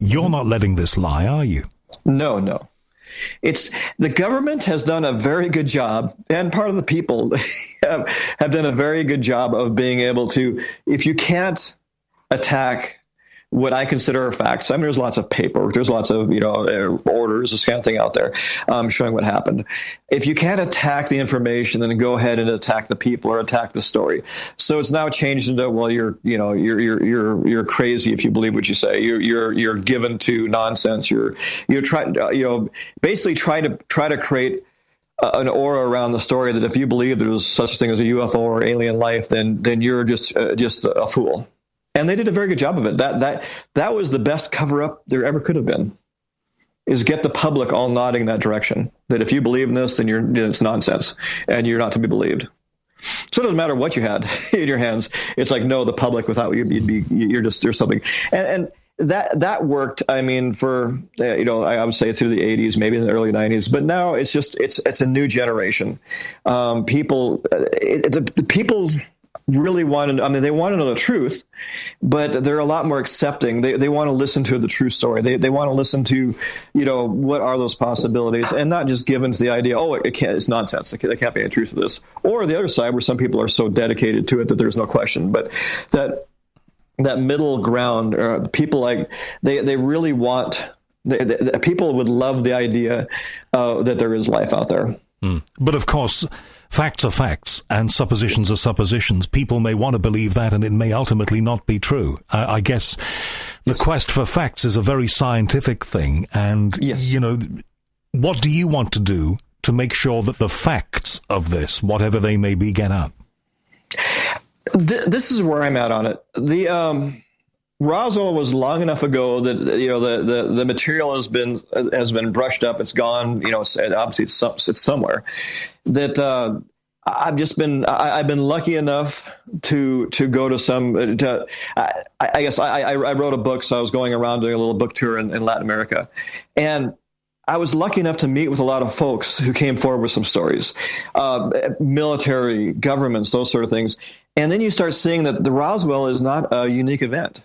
you're not letting this lie, are you? No. It's the government has done a very good job, and part of the people have done a very good job of being able to, if you can't attack what I consider are facts. I mean, there's lots of paperwork, there's lots of, orders, this kind of thing out there showing what happened. If you can't attack the information, then go ahead and attack the people or attack the story. So it's now changed into, well, you're crazy if you believe what you say. You're given to nonsense. You're trying, basically try to create an aura around the story that if you believe there was such a thing as a UFO or alien life, then you're just a fool. And they did a very good job of it. That was the best cover up there ever could have been, is get the public all nodding that direction. That if you believe in this, then it's nonsense and you're not to be believed. So it doesn't matter what you had in your hands. It's like, no, the public, without you're just, there's something. And that worked. I mean, for, I would say through the 80s, maybe in the early 90s, but now it's just, it's a new generation. People really want to, they want to know the truth, but they're a lot more accepting. They want to listen to the true story. They want to listen to, what are those possibilities, and not just given to the idea, it's nonsense. There can't be any truth to this. Or the other side, where some people are so dedicated to it that there's no question. But that middle ground, people like, they really want, people would love the idea that there is life out there. But of course, facts are facts and suppositions are suppositions. People may want to believe that, and it may ultimately not be true. I guess the quest for facts is a very scientific thing. And, yes. What do you want to do to make sure that the facts of this, whatever they may be, get out? This is where I'm at on it. The Roswell was long enough ago that the material has been brushed up. It's gone. Obviously it's somewhere. That I've been lucky enough to go to some. I guess I wrote a book, so I was going around doing a little book tour in Latin America, and I was lucky enough to meet with a lot of folks who came forward with some stories, military, governments, those sort of things. And then you start seeing that the Roswell is not a unique event.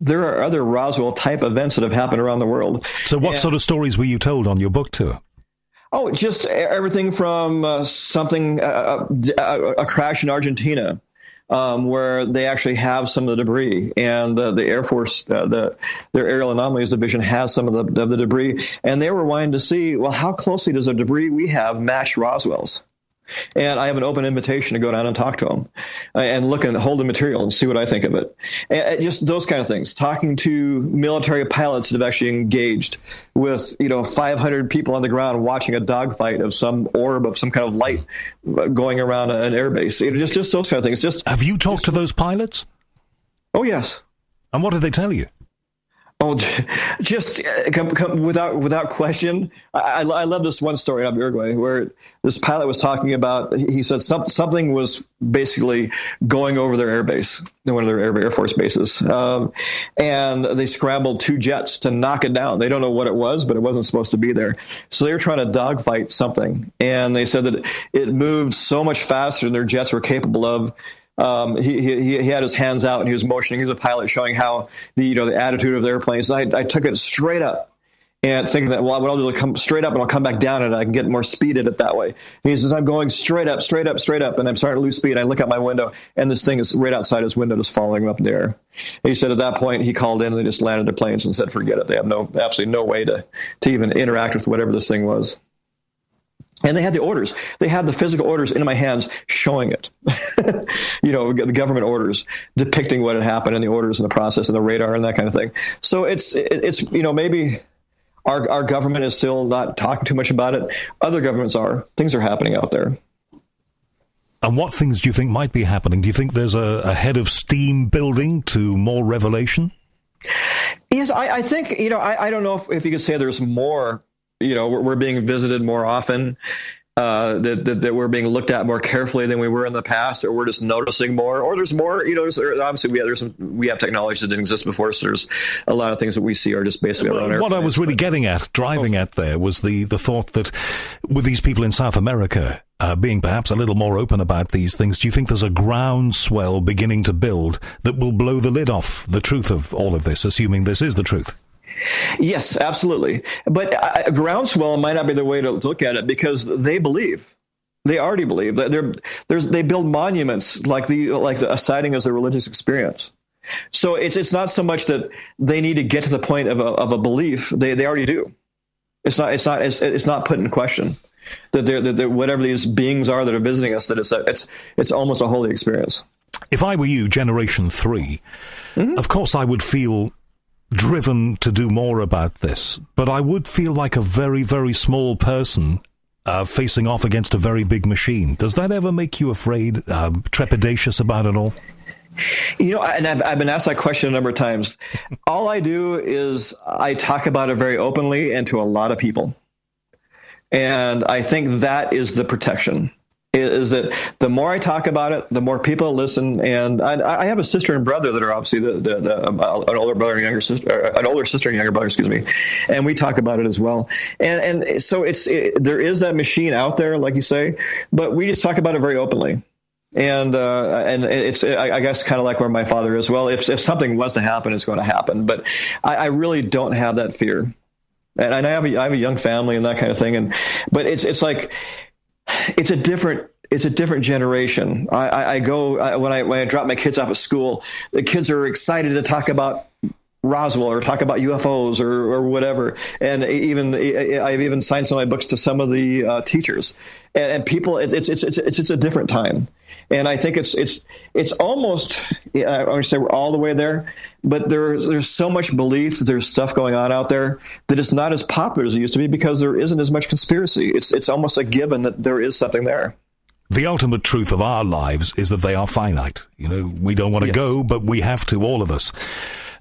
There are other Roswell-type events that have happened around the world. So what sort of stories were you told on your book tour? Oh, just everything from a crash in Argentina, where they actually have some of the debris, and the Air Force, their Aerial Anomalies Division has some of the debris, and they were wanting to see, well, how closely does the debris we have match Roswell's? And I have an open invitation to go down and talk to them and look and hold the material and see what I think of it. And just those kind of things. Talking to military pilots that have actually engaged with, 500 people on the ground watching a dogfight of some orb of some kind of light going around an airbase. Just those kind of things. Have you talked to those pilots? Oh, yes. And what did they tell you? Oh, just without question. I love this one story out of Uruguay where this pilot was talking about, he said something was basically going over their airbase, one of their Air Force bases. And they scrambled 2 jets to knock it down. They don't know what it was, but it wasn't supposed to be there. So they were trying to dogfight something. And they said that it moved so much faster than their jets were capable of. He had his hands out and he was motioning. He was a pilot, showing how the attitude of the airplanes. I took it straight up and thinking that, well, what I'll do is come straight up and I'll come back down and I can get more speed at it that way. And he says, I'm going straight up, and I'm starting to lose speed. I look out my window and this thing is right outside his window, just following up in the air. And he said at that point he called in and they just landed their planes and said, forget it. They have absolutely no way to even interact with whatever this thing was. And they had the orders. They had the physical orders in my hands showing it. The government orders depicting what had happened and the orders and the process and the radar and that kind of thing. So it's maybe our government is still not talking too much about it. Other governments are. Things are happening out there. And what things do you think might be happening? Do you think there's a head of steam building to more revelation? Yes, I think, I don't know if you could say there's more. We're being visited more often, that we're being looked at more carefully than we were in the past, or we're just noticing more, or there's more, obviously we have technology that didn't exist before. So there's a lot of things that we see are just basically around. What I was really driving at there was the thought that with these people in South America, being perhaps a little more open about these things, do you think there's a groundswell beginning to build that will blow the lid off the truth of all of this, assuming this is the truth? Yes, absolutely. But a groundswell might not be the way to look at it, because they believe. They already believe that they build monuments like a sighting as a religious experience. So it's not so much that they need to get to the point of a belief. They already do. It's not put in question that whatever these beings are that are visiting us, that it's almost a holy experience. If I were you, Generation 3, of course I would feel driven to do more about this, but I would feel like a very, very small person facing off against a very big machine. Does that ever make you afraid, trepidatious about it all? And I've been asked that question a number of times. All I do is I talk about it very openly and to a lot of people. And I think that is the protection. Is that the more I talk about it, the more people listen. And I have a sister and brother that are obviously an older brother and younger sister, an older sister and younger brother, excuse me. And we talk about it as well. And so there is that machine out there, like you say, but we just talk about it very openly. And it's, I guess, kind of like where my father is. Well, if something was to happen, it's going to happen. But I really don't have that fear. And I have a young family and that kind of thing. But it's like, it's a different generation. When I drop my kids off at school, the kids are excited to talk about Roswell or talk about UFOs or whatever. And I've even signed some of my books to some of the teachers and people. It's a different time. And I think it's almost, I would say we're all the way there, but there's so much belief that there's stuff going on out there that it's not as popular as it used to be, because there isn't as much conspiracy. It's almost a given that there is something there. The ultimate truth of our lives is that they are finite. We don't want to go, but we have to, all of us.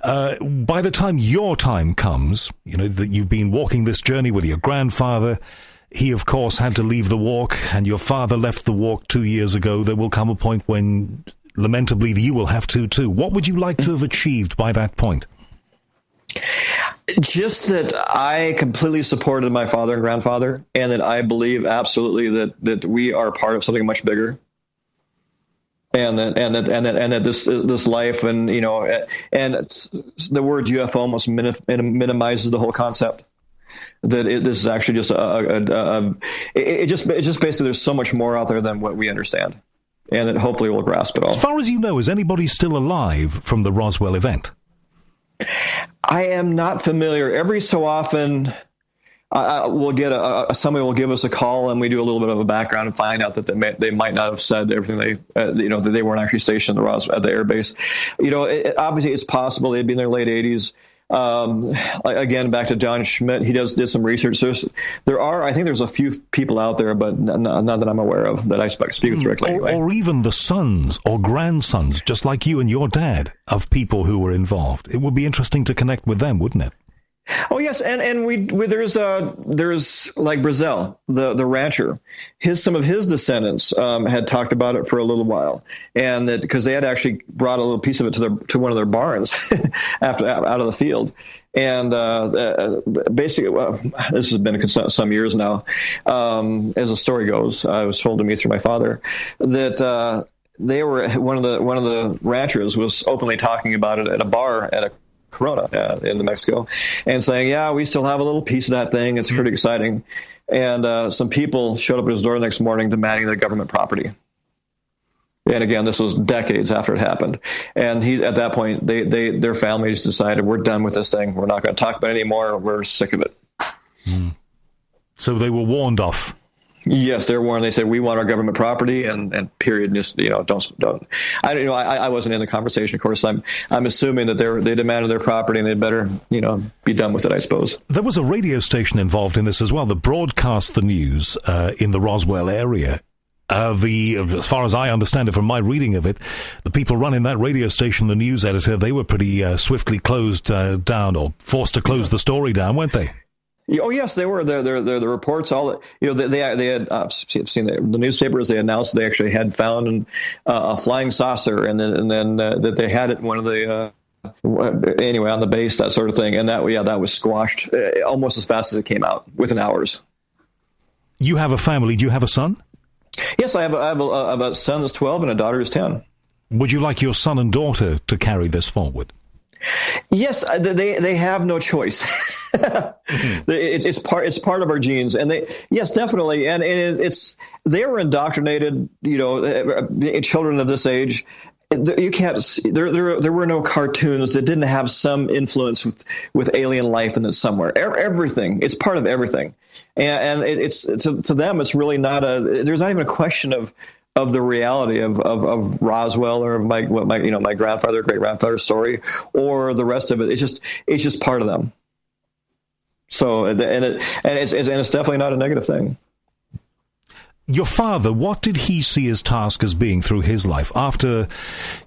By the time your time comes, that you've been walking this journey with your grandfather, he, of course, had to leave the walk, and your father left the walk 2 years ago. There will come a point when, lamentably, you will have to, too. What would you like to have achieved by that point? Just that I completely supported my father and grandfather, and that I believe absolutely that we are part of something much bigger. And that this life and the word UFO almost minimizes the whole concept. That this is actually just it's just basically there's so much more out there than what we understand, and that hopefully we'll grasp it all. As far as you know, is anybody still alive from the Roswell event? I am not familiar. Every so often, we'll get somebody will give us a call, and we do a little bit of a background and find out that they might not have said everything that they weren't actually stationed at the air base. Obviously it's possible they'd be in their late 80s. Again, back to John Schmidt, he did some research. I think there's a few people out there, but none that I'm aware of that I speak directly. Anyway. Or even the sons or grandsons, just like you and your dad, of people who were involved. It would be interesting to connect with them, wouldn't it? Oh yes, and there's like Brazel, the rancher. Some of his descendants had talked about it for a little while, and that because they had actually brought a little piece of it to one of their barns out of the field. And basically, this has been some years now. As the story goes, it was told to me through my father that they were one of the ranchers was openly talking about it at a bar at a Corona in New Mexico, and saying, yeah, we still have a little piece of that thing. It's pretty exciting. And some people showed up at his door the next morning demanding the government property. And again, this was decades after it happened. And at that point, their families decided, we're done with this thing. We're not going to talk about it anymore. We're sick of it. So they were warned off. Yes, they're warned. They said, we want our government property, and period. Just, don't. I wasn't in the conversation. Of course, I'm assuming that they demanded their property, and they'd better, be done with it, I suppose. There was a radio station involved in this as well that broadcast the news in the Roswell area. As far as I understand it from my reading of it, the people running that radio station, the news editor, they were pretty swiftly closed down, or forced to close the story down, weren't they? Oh yes, they were. The reports, all they had seen the newspapers. They announced they actually had found a flying saucer, and then that they had it in one of the anyway on the base, that sort of thing, and that was squashed almost as fast as it came out, within hours. You have a family. Do you have a son? Yes, I have a son who's 12 and a daughter who's 10. Would you like your son and daughter to carry this forward? Yes, they have no choice. It's part of our genes, and yes, definitely, and they were indoctrinated. Children of this age, you can't. There were no cartoons that didn't have some influence with alien life in it somewhere. Everything, it's part of everything, and it's to them, it's really not there's not even a question of the reality of Roswell, or of my grandfather, great grandfather's story, or the rest of it. It's just part of them. So it's definitely not a negative thing. Your father, what did he see his task as being through his life after,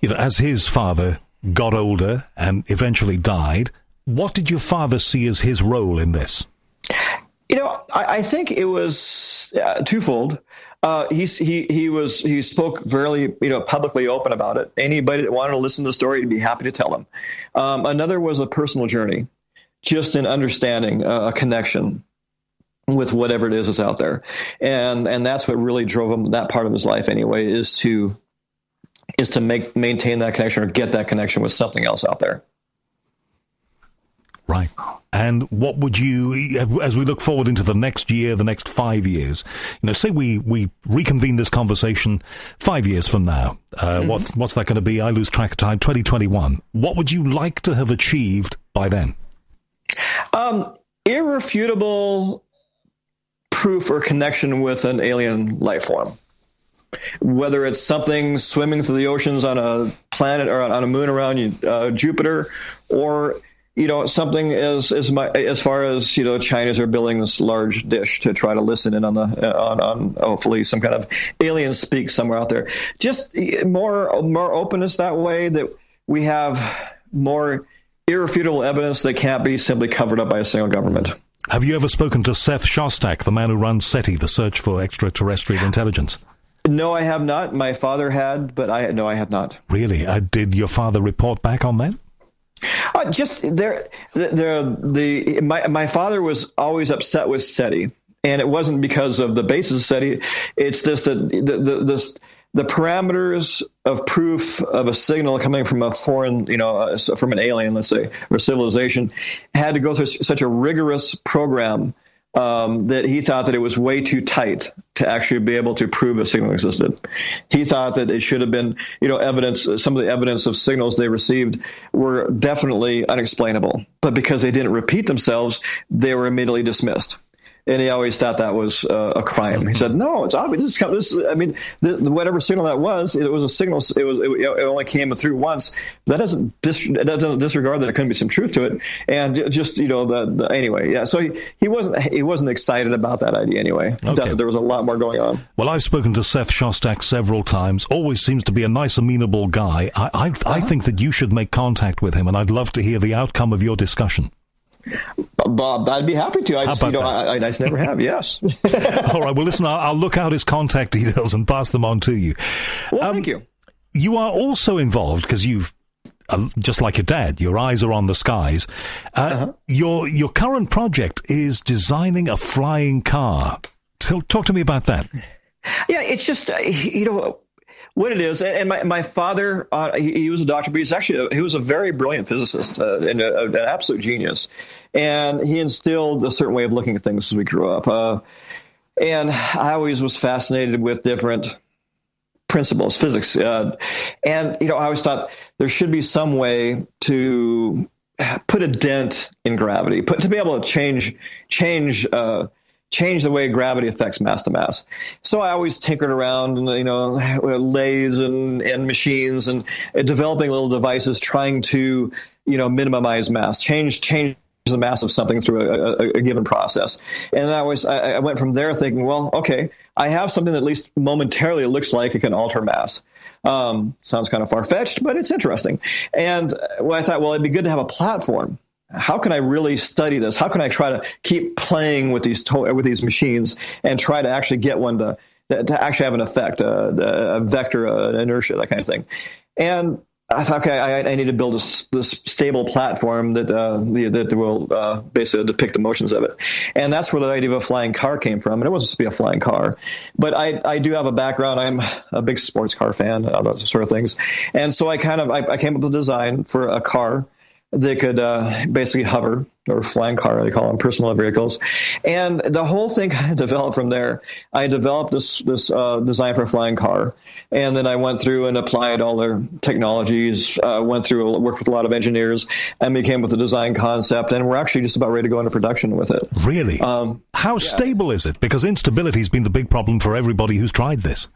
as his father got older and eventually died? What did your father see as his role in this? I think it was twofold. He spoke very, publicly open about it. Anybody that wanted to listen to the story, he'd be happy to tell them. Another was a personal journey, just an understanding, a connection with whatever it is that's out there. And that's what really drove him, that part of his life anyway, is to maintain that connection, or get that connection with something else out there. Right. And what would you, as we look forward into the next year, the next 5 years, say we reconvene this conversation 5 years from now, what's that going to be? I lose track of time, 2021. What would you like to have achieved by then? Irrefutable proof or connection with an alien life form. Whether it's something swimming through the oceans on a planet or on a moon around Jupiter, or something as far as Chinese are building this large dish to try to listen in on hopefully some kind of alien speak somewhere out there. Just more openness that way, that we have more irrefutable evidence that can't be simply covered up by a single government. Have you ever spoken to Seth Shostak, the man who runs SETI, the Search for Extraterrestrial Intelligence? No, I have not. My father had, but I have not. Really? Did your father report back on that? My father was always upset with SETI, and it wasn't because of the basis of SETI. It's just that the parameters of proof of a signal coming from a foreign, from an alien, let's say, or civilization, had to go through such a rigorous program that he thought that it was way too tight to actually be able to prove a signal existed. He thought that it should have been, evidence. Some of the evidence of signals they received were definitely unexplainable, but because they didn't repeat themselves, they were immediately dismissed. And he always thought that was a crime. He said, "No, it's obvious. Whatever signal that was, it was a signal. It only came through once. That doesn't disregard that there couldn't be some truth to it." And just anyway, yeah. So he wasn't excited about that idea anyway. Okay. That there was a lot more going on. Well, I've spoken to Seth Shostak several times. Always seems to be a nice, amenable guy. I think that you should make contact with him, and I'd love to hear the outcome of your discussion. Bob, I'd be happy to. I just never have. Yes. All right. Well, listen, I'll look out his contact details and pass them on to you. Well, thank you. You are also involved because you've, just like your dad, your eyes are on the skies. Your current project is designing a flying car. Talk to me about that. Yeah, it's just what it is. And my father, he was a doctor, but he was a very brilliant physicist and an absolute genius. And he instilled a certain way of looking at things as we grew up. And I always was fascinated with different principles, physics. And I always thought there should be some way to put a dent in gravity, to be able to change change the way gravity affects mass to mass. So I always tinkered around, and lathes and machines and developing little devices, trying to minimize mass, change the mass of something through a given process. And I went from there thinking, well, okay, I have something that at least momentarily looks like it can alter mass. Sounds kind of far-fetched, but it's interesting. And I thought, well, it'd be good to have a platform. How can I really study this? How can I try to keep playing with these machines and try to actually get one to actually have an effect, a vector, an inertia, that kind of thing? And I thought, okay, I need to build this stable platform that will basically depict the motions of it. And that's where the idea of a flying car came from. And it wasn't supposed to be a flying car. But I do have a background. I'm a big sports car fan, those sort of things. And so I came up with a design for a car that could basically hover, or flying car, they call them, personal vehicles. And the whole thing kind of developed from there. I developed this design for a flying car, and then I went through and applied all their technologies, worked with a lot of engineers, and we came with the design concept, and we're actually just about ready to go into production with it. Really? How stable is it? Because instability has been the big problem for everybody who's tried this.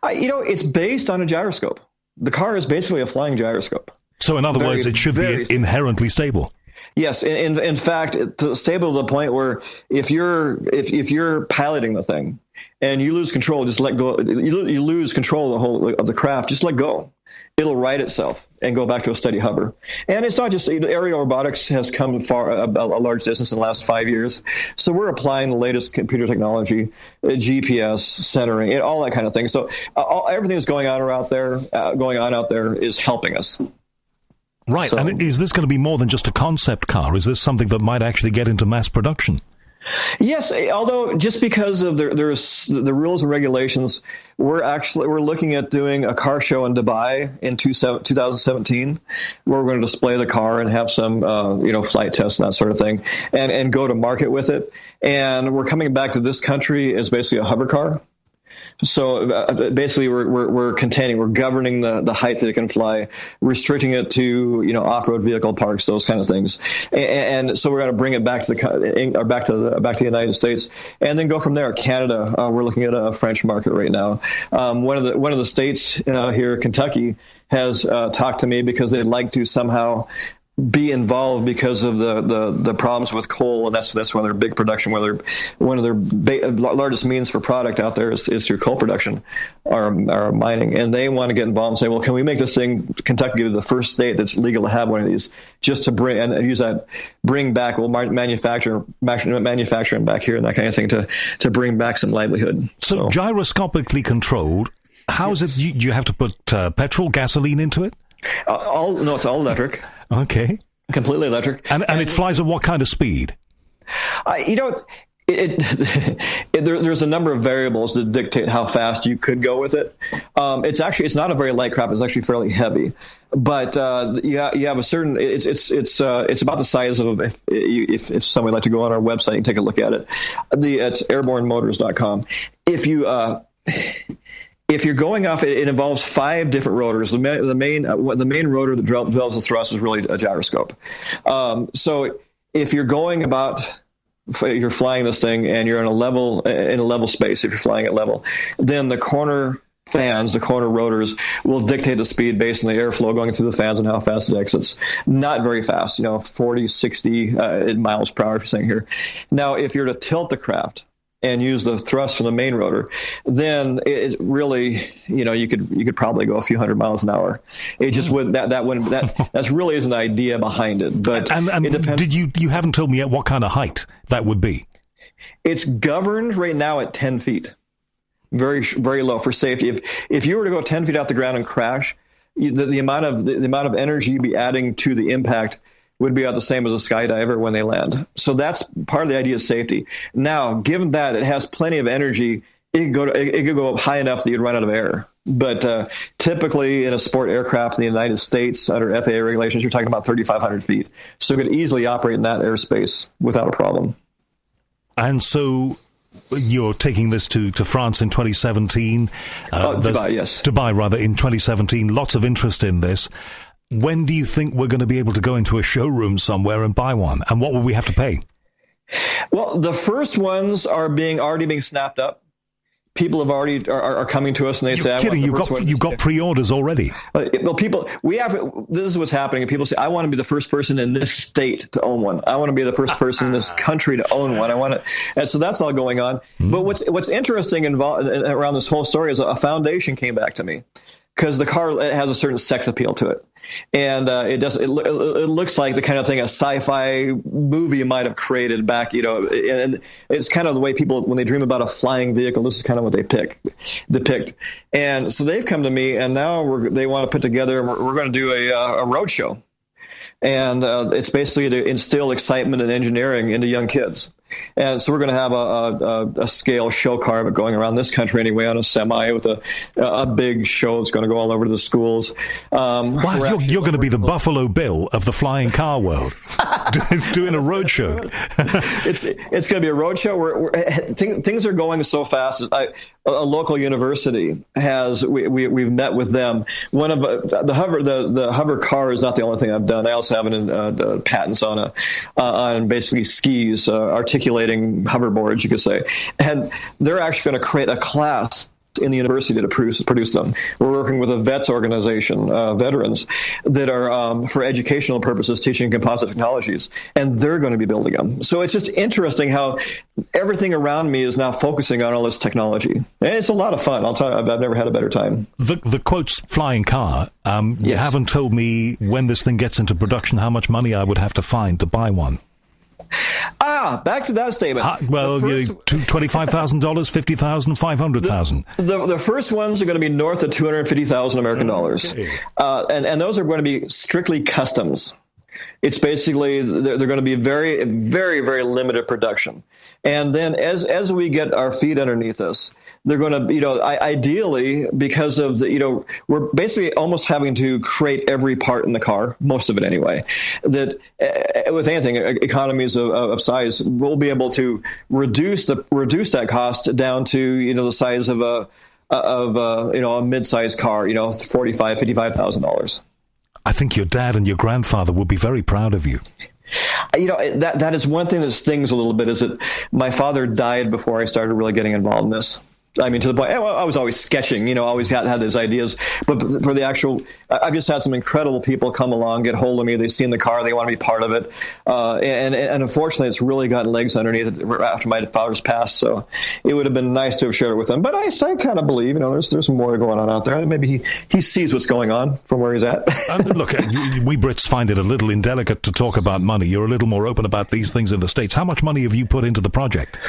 It's based on a gyroscope. The car is basically a flying gyroscope. So in other words, it should be inherently stable. Yes, in fact, it's stable to the point where if you're piloting the thing and you lose control, just let go. You lose control of the craft. Just let go. It'll right itself and go back to a steady hover. And it's not just aerial robotics has come far a large distance in the last 5 years. So we're applying the latest computer technology, GPS, centering, all that kind of thing. So everything that's going on out there is helping us. Right, so, and is this going to be more than just a concept car? Is this something that might actually get into mass production? Yes, although just because of there's the rules and regulations, we're looking at doing a car show in Dubai in 2017, where we're going to display the car and have some flight tests and that sort of thing, and go to market with it. And we're coming back to this country as basically a hover car. So basically, we're governing the height that it can fly, restricting it to off-road vehicle parks, those kind of things, and so we're going to bring it back to the United States, and then go from there. Canada, we're looking at a French market right now. One of the states here, Kentucky, has talked to me because they'd like to somehow be involved because of the problems with coal, and that's one of their big production. One of their largest means for product out there is through coal production, or mining, and they want to get involved and say, well, can we make this thing, Kentucky, the first state that's legal to have one of these, just to bring back, manufacturing back here and that kind of thing to bring back some livelihood. So gyroscopically controlled. How is it? You have to put petrol, gasoline into it? It's all electric. Okay. Completely electric. And it flies at what kind of speed? There's a number of variables that dictate how fast you could go with it. It's not a very light craft. It's actually fairly heavy, but you have a certain. It's about the size of if somebody would like to go on our website and take a look at it. It's airbornemotors.com. If you're going off, it involves 5 different rotors. The main rotor that develops the thrust is really a gyroscope. So if you're you're flying this thing and you're in a level space, if you're flying at level, then the corner fans, the corner rotors, will dictate the speed based on the airflow going through the fans and how fast it exits. Not very fast, 40, 60 miles per hour, if you're saying here. Now, if you're to tilt the craft and use the thrust from the main rotor, then it really, you could probably go a few hundred miles an hour. It just would that's really is an idea behind it. But and it depends. You haven't told me yet what kind of height that would be. It's governed right now at 10 feet, very very low for safety. If you were to go 10 feet off the ground and crash, the amount of energy you'd be adding to the impact would be about the same as a skydiver when they land. So that's part of the idea of safety. Now, given that it has plenty of energy, it could go up high enough that you'd run out of air. But typically in a sport aircraft in the United States, under FAA regulations, you're talking about 3,500 feet. So it could easily operate in that airspace without a problem. And so you're taking this to France in 2017. Dubai, yes. Dubai, rather, in 2017. Lots of interest in this. When do you think we're going to be able to go into a showroom somewhere and buy one? And what will we have to pay? Well, the first ones are already being snapped up. People have already are coming to us and they say, kidding, you've got pre-orders already. Well, this is what's happening. And people say, I want to be the first person in this state to own one. I want to be the first person in this country to own one. And so that's all going on. But what's interesting around this whole story is a foundation came back to me. Because the car has a certain sex appeal to it, and it looks like the kind of thing a sci-fi movie might have created back, and it's kind of the way people, when they dream about a flying vehicle, this is kind of what they depict. And so they've come to me, and now they want to put together. We're going to do a road show, and it's basically to instill excitement and engineering into young kids. And so we're going to have a scale show car going around this country anyway on a semi with a big show that's going to go all over to the schools. Wow, you're going to be the Buffalo Bill of the flying car world, doing a road show. It's going to be a road show. Things are going so fast. A local university we've met with them. One of the hover car is not the only thing I've done. I also have patents on basically skis, articulating hoverboards, you could say. And they're actually going to create a class in the university to produce them. We're working with a vets organization, veterans, that are, for educational purposes, teaching composite technologies, and they're going to be building them. So it's just interesting how everything around me is now focusing on all this technology. And it's a lot of fun. I'll tell you, I've never had a better time. The quotes flying car, you haven't told me when this thing gets into production how much money I would have to find to buy one. Back to that statement. $25,000, $50,000, $500,000. The first ones are going to be north of 250,000 American dollars, and those are going to be strictly customs. It's basically they're going to be very, very, very limited production. And then as we get our feet underneath us, they're going to, ideally, because of we're basically almost having to create every part in the car, most of it anyway, that with anything, economies of size, we'll be able to reduce that cost down to, the size of a mid-sized car, $45,000, $55,000. I think your dad and your grandfather will be very proud of you. That is one thing that stings a little bit, is that my father died before I started really getting involved in this. I mean, to the point, I was always sketching, always had his ideas. But for the actual, I've just had some incredible people come along, get hold of me. They've seen the car. They want to be part of it. And unfortunately, it's really gotten legs underneath it after my father's passed. So it would have been nice to have shared it with them. But I kind of believe, there's more going on out there. Maybe he sees what's going on from where he's at. Look, we Brits find it a little indelicate to talk about money. You're a little more open about these things in the States. How much money have you put into the project?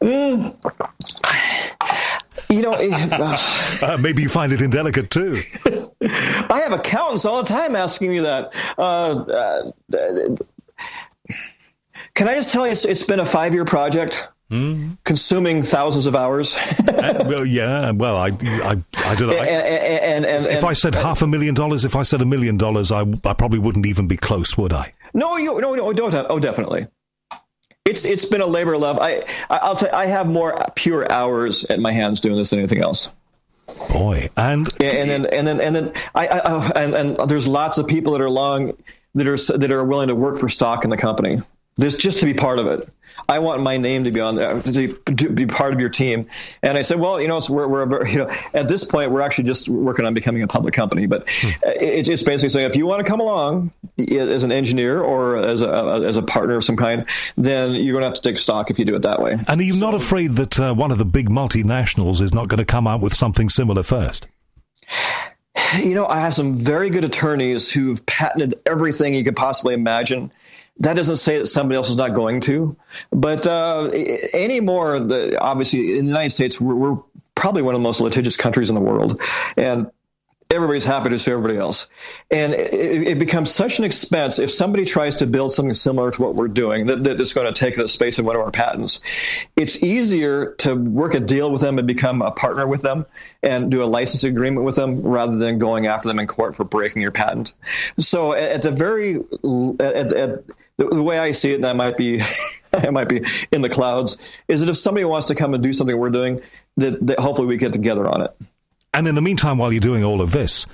Maybe you find it indelicate too. I have accountants all the time asking me that. Can I just tell you, it's been a 5-year project, consuming thousands of hours. Well, yeah. Well, I don't know. If I said $500,000, if I said $1 million, I probably wouldn't even be close, would I? No, don't. Oh, definitely. It's been a labor of love. I'll tell you, I have more pure hours at my hands doing this than anything else. Boy, and then there's lots of people that are willing to work for stock in the company. There's just to be part of it. I want my name to be on there, to be part of your team. And I said, well, we're at this point, we're actually just working on becoming a public company. But it's just basically saying, if you want to come along as an engineer or as a partner of some kind, then you're going to have to take stock if you do it that way. And are you not afraid that one of the big multinationals is not going to come out with something similar first? I have some very good attorneys who've patented everything you could possibly imagine. That doesn't say that somebody else is not going to, but anymore, obviously, in the United States, we're probably one of the most litigious countries in the world, and everybody's happy to sue everybody else. And it becomes such an expense if somebody tries to build something similar to what we're doing that is going to take the space of one of our patents. It's easier to work a deal with them and become a partner with them and do a license agreement with them rather than going after them in court for breaking your patent. So the way I see it, and I might be in the clouds, is that if somebody wants to come and do something we're doing, that hopefully we get together on it. And in the meantime, while you're doing all of this,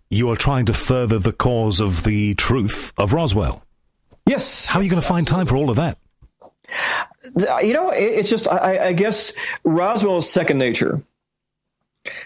you are trying to further the cause of the truth of Roswell. Yes. How are you going to find time for all of that? It's just, I guess Roswell is second nature.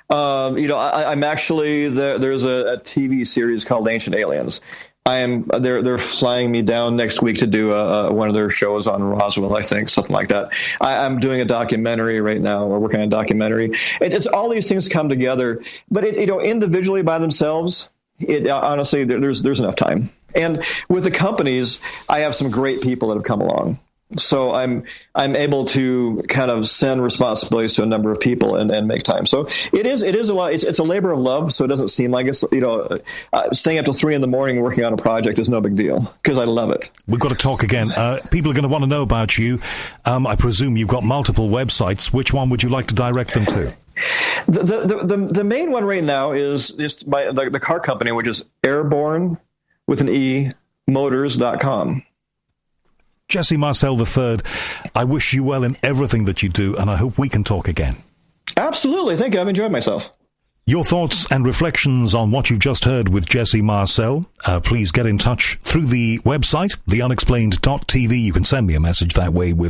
I'm actually there's a TV series called Ancient Aliens. They're flying me down next week to do one of their shows on Roswell, I think, something like that. I'm doing a documentary right now. We're working on a documentary. It's all these things come together, but individually by themselves, honestly, there's enough time. And with the companies, I have some great people that have come along. So I'm able to kind of send responsibilities to a number of people and make time. So it is a lot. It's a labor of love. So it doesn't seem like it's, staying up till 3 a.m. working on a project is no big deal because I love it. We've got to talk again. People are going to want to know about you. I presume you've got multiple websites. Which one would you like to direct them to? The main one right now is the car company, which is Airborne with an E Motors.com. Jesse Marcell III, I wish you well in everything that you do, and I hope we can talk again. Absolutely. Thank you. I've enjoyed myself. Your thoughts and reflections on what you've just heard with Jesse Marcell, please get in touch through the website, theunexplained.tv. You can send me a message that way with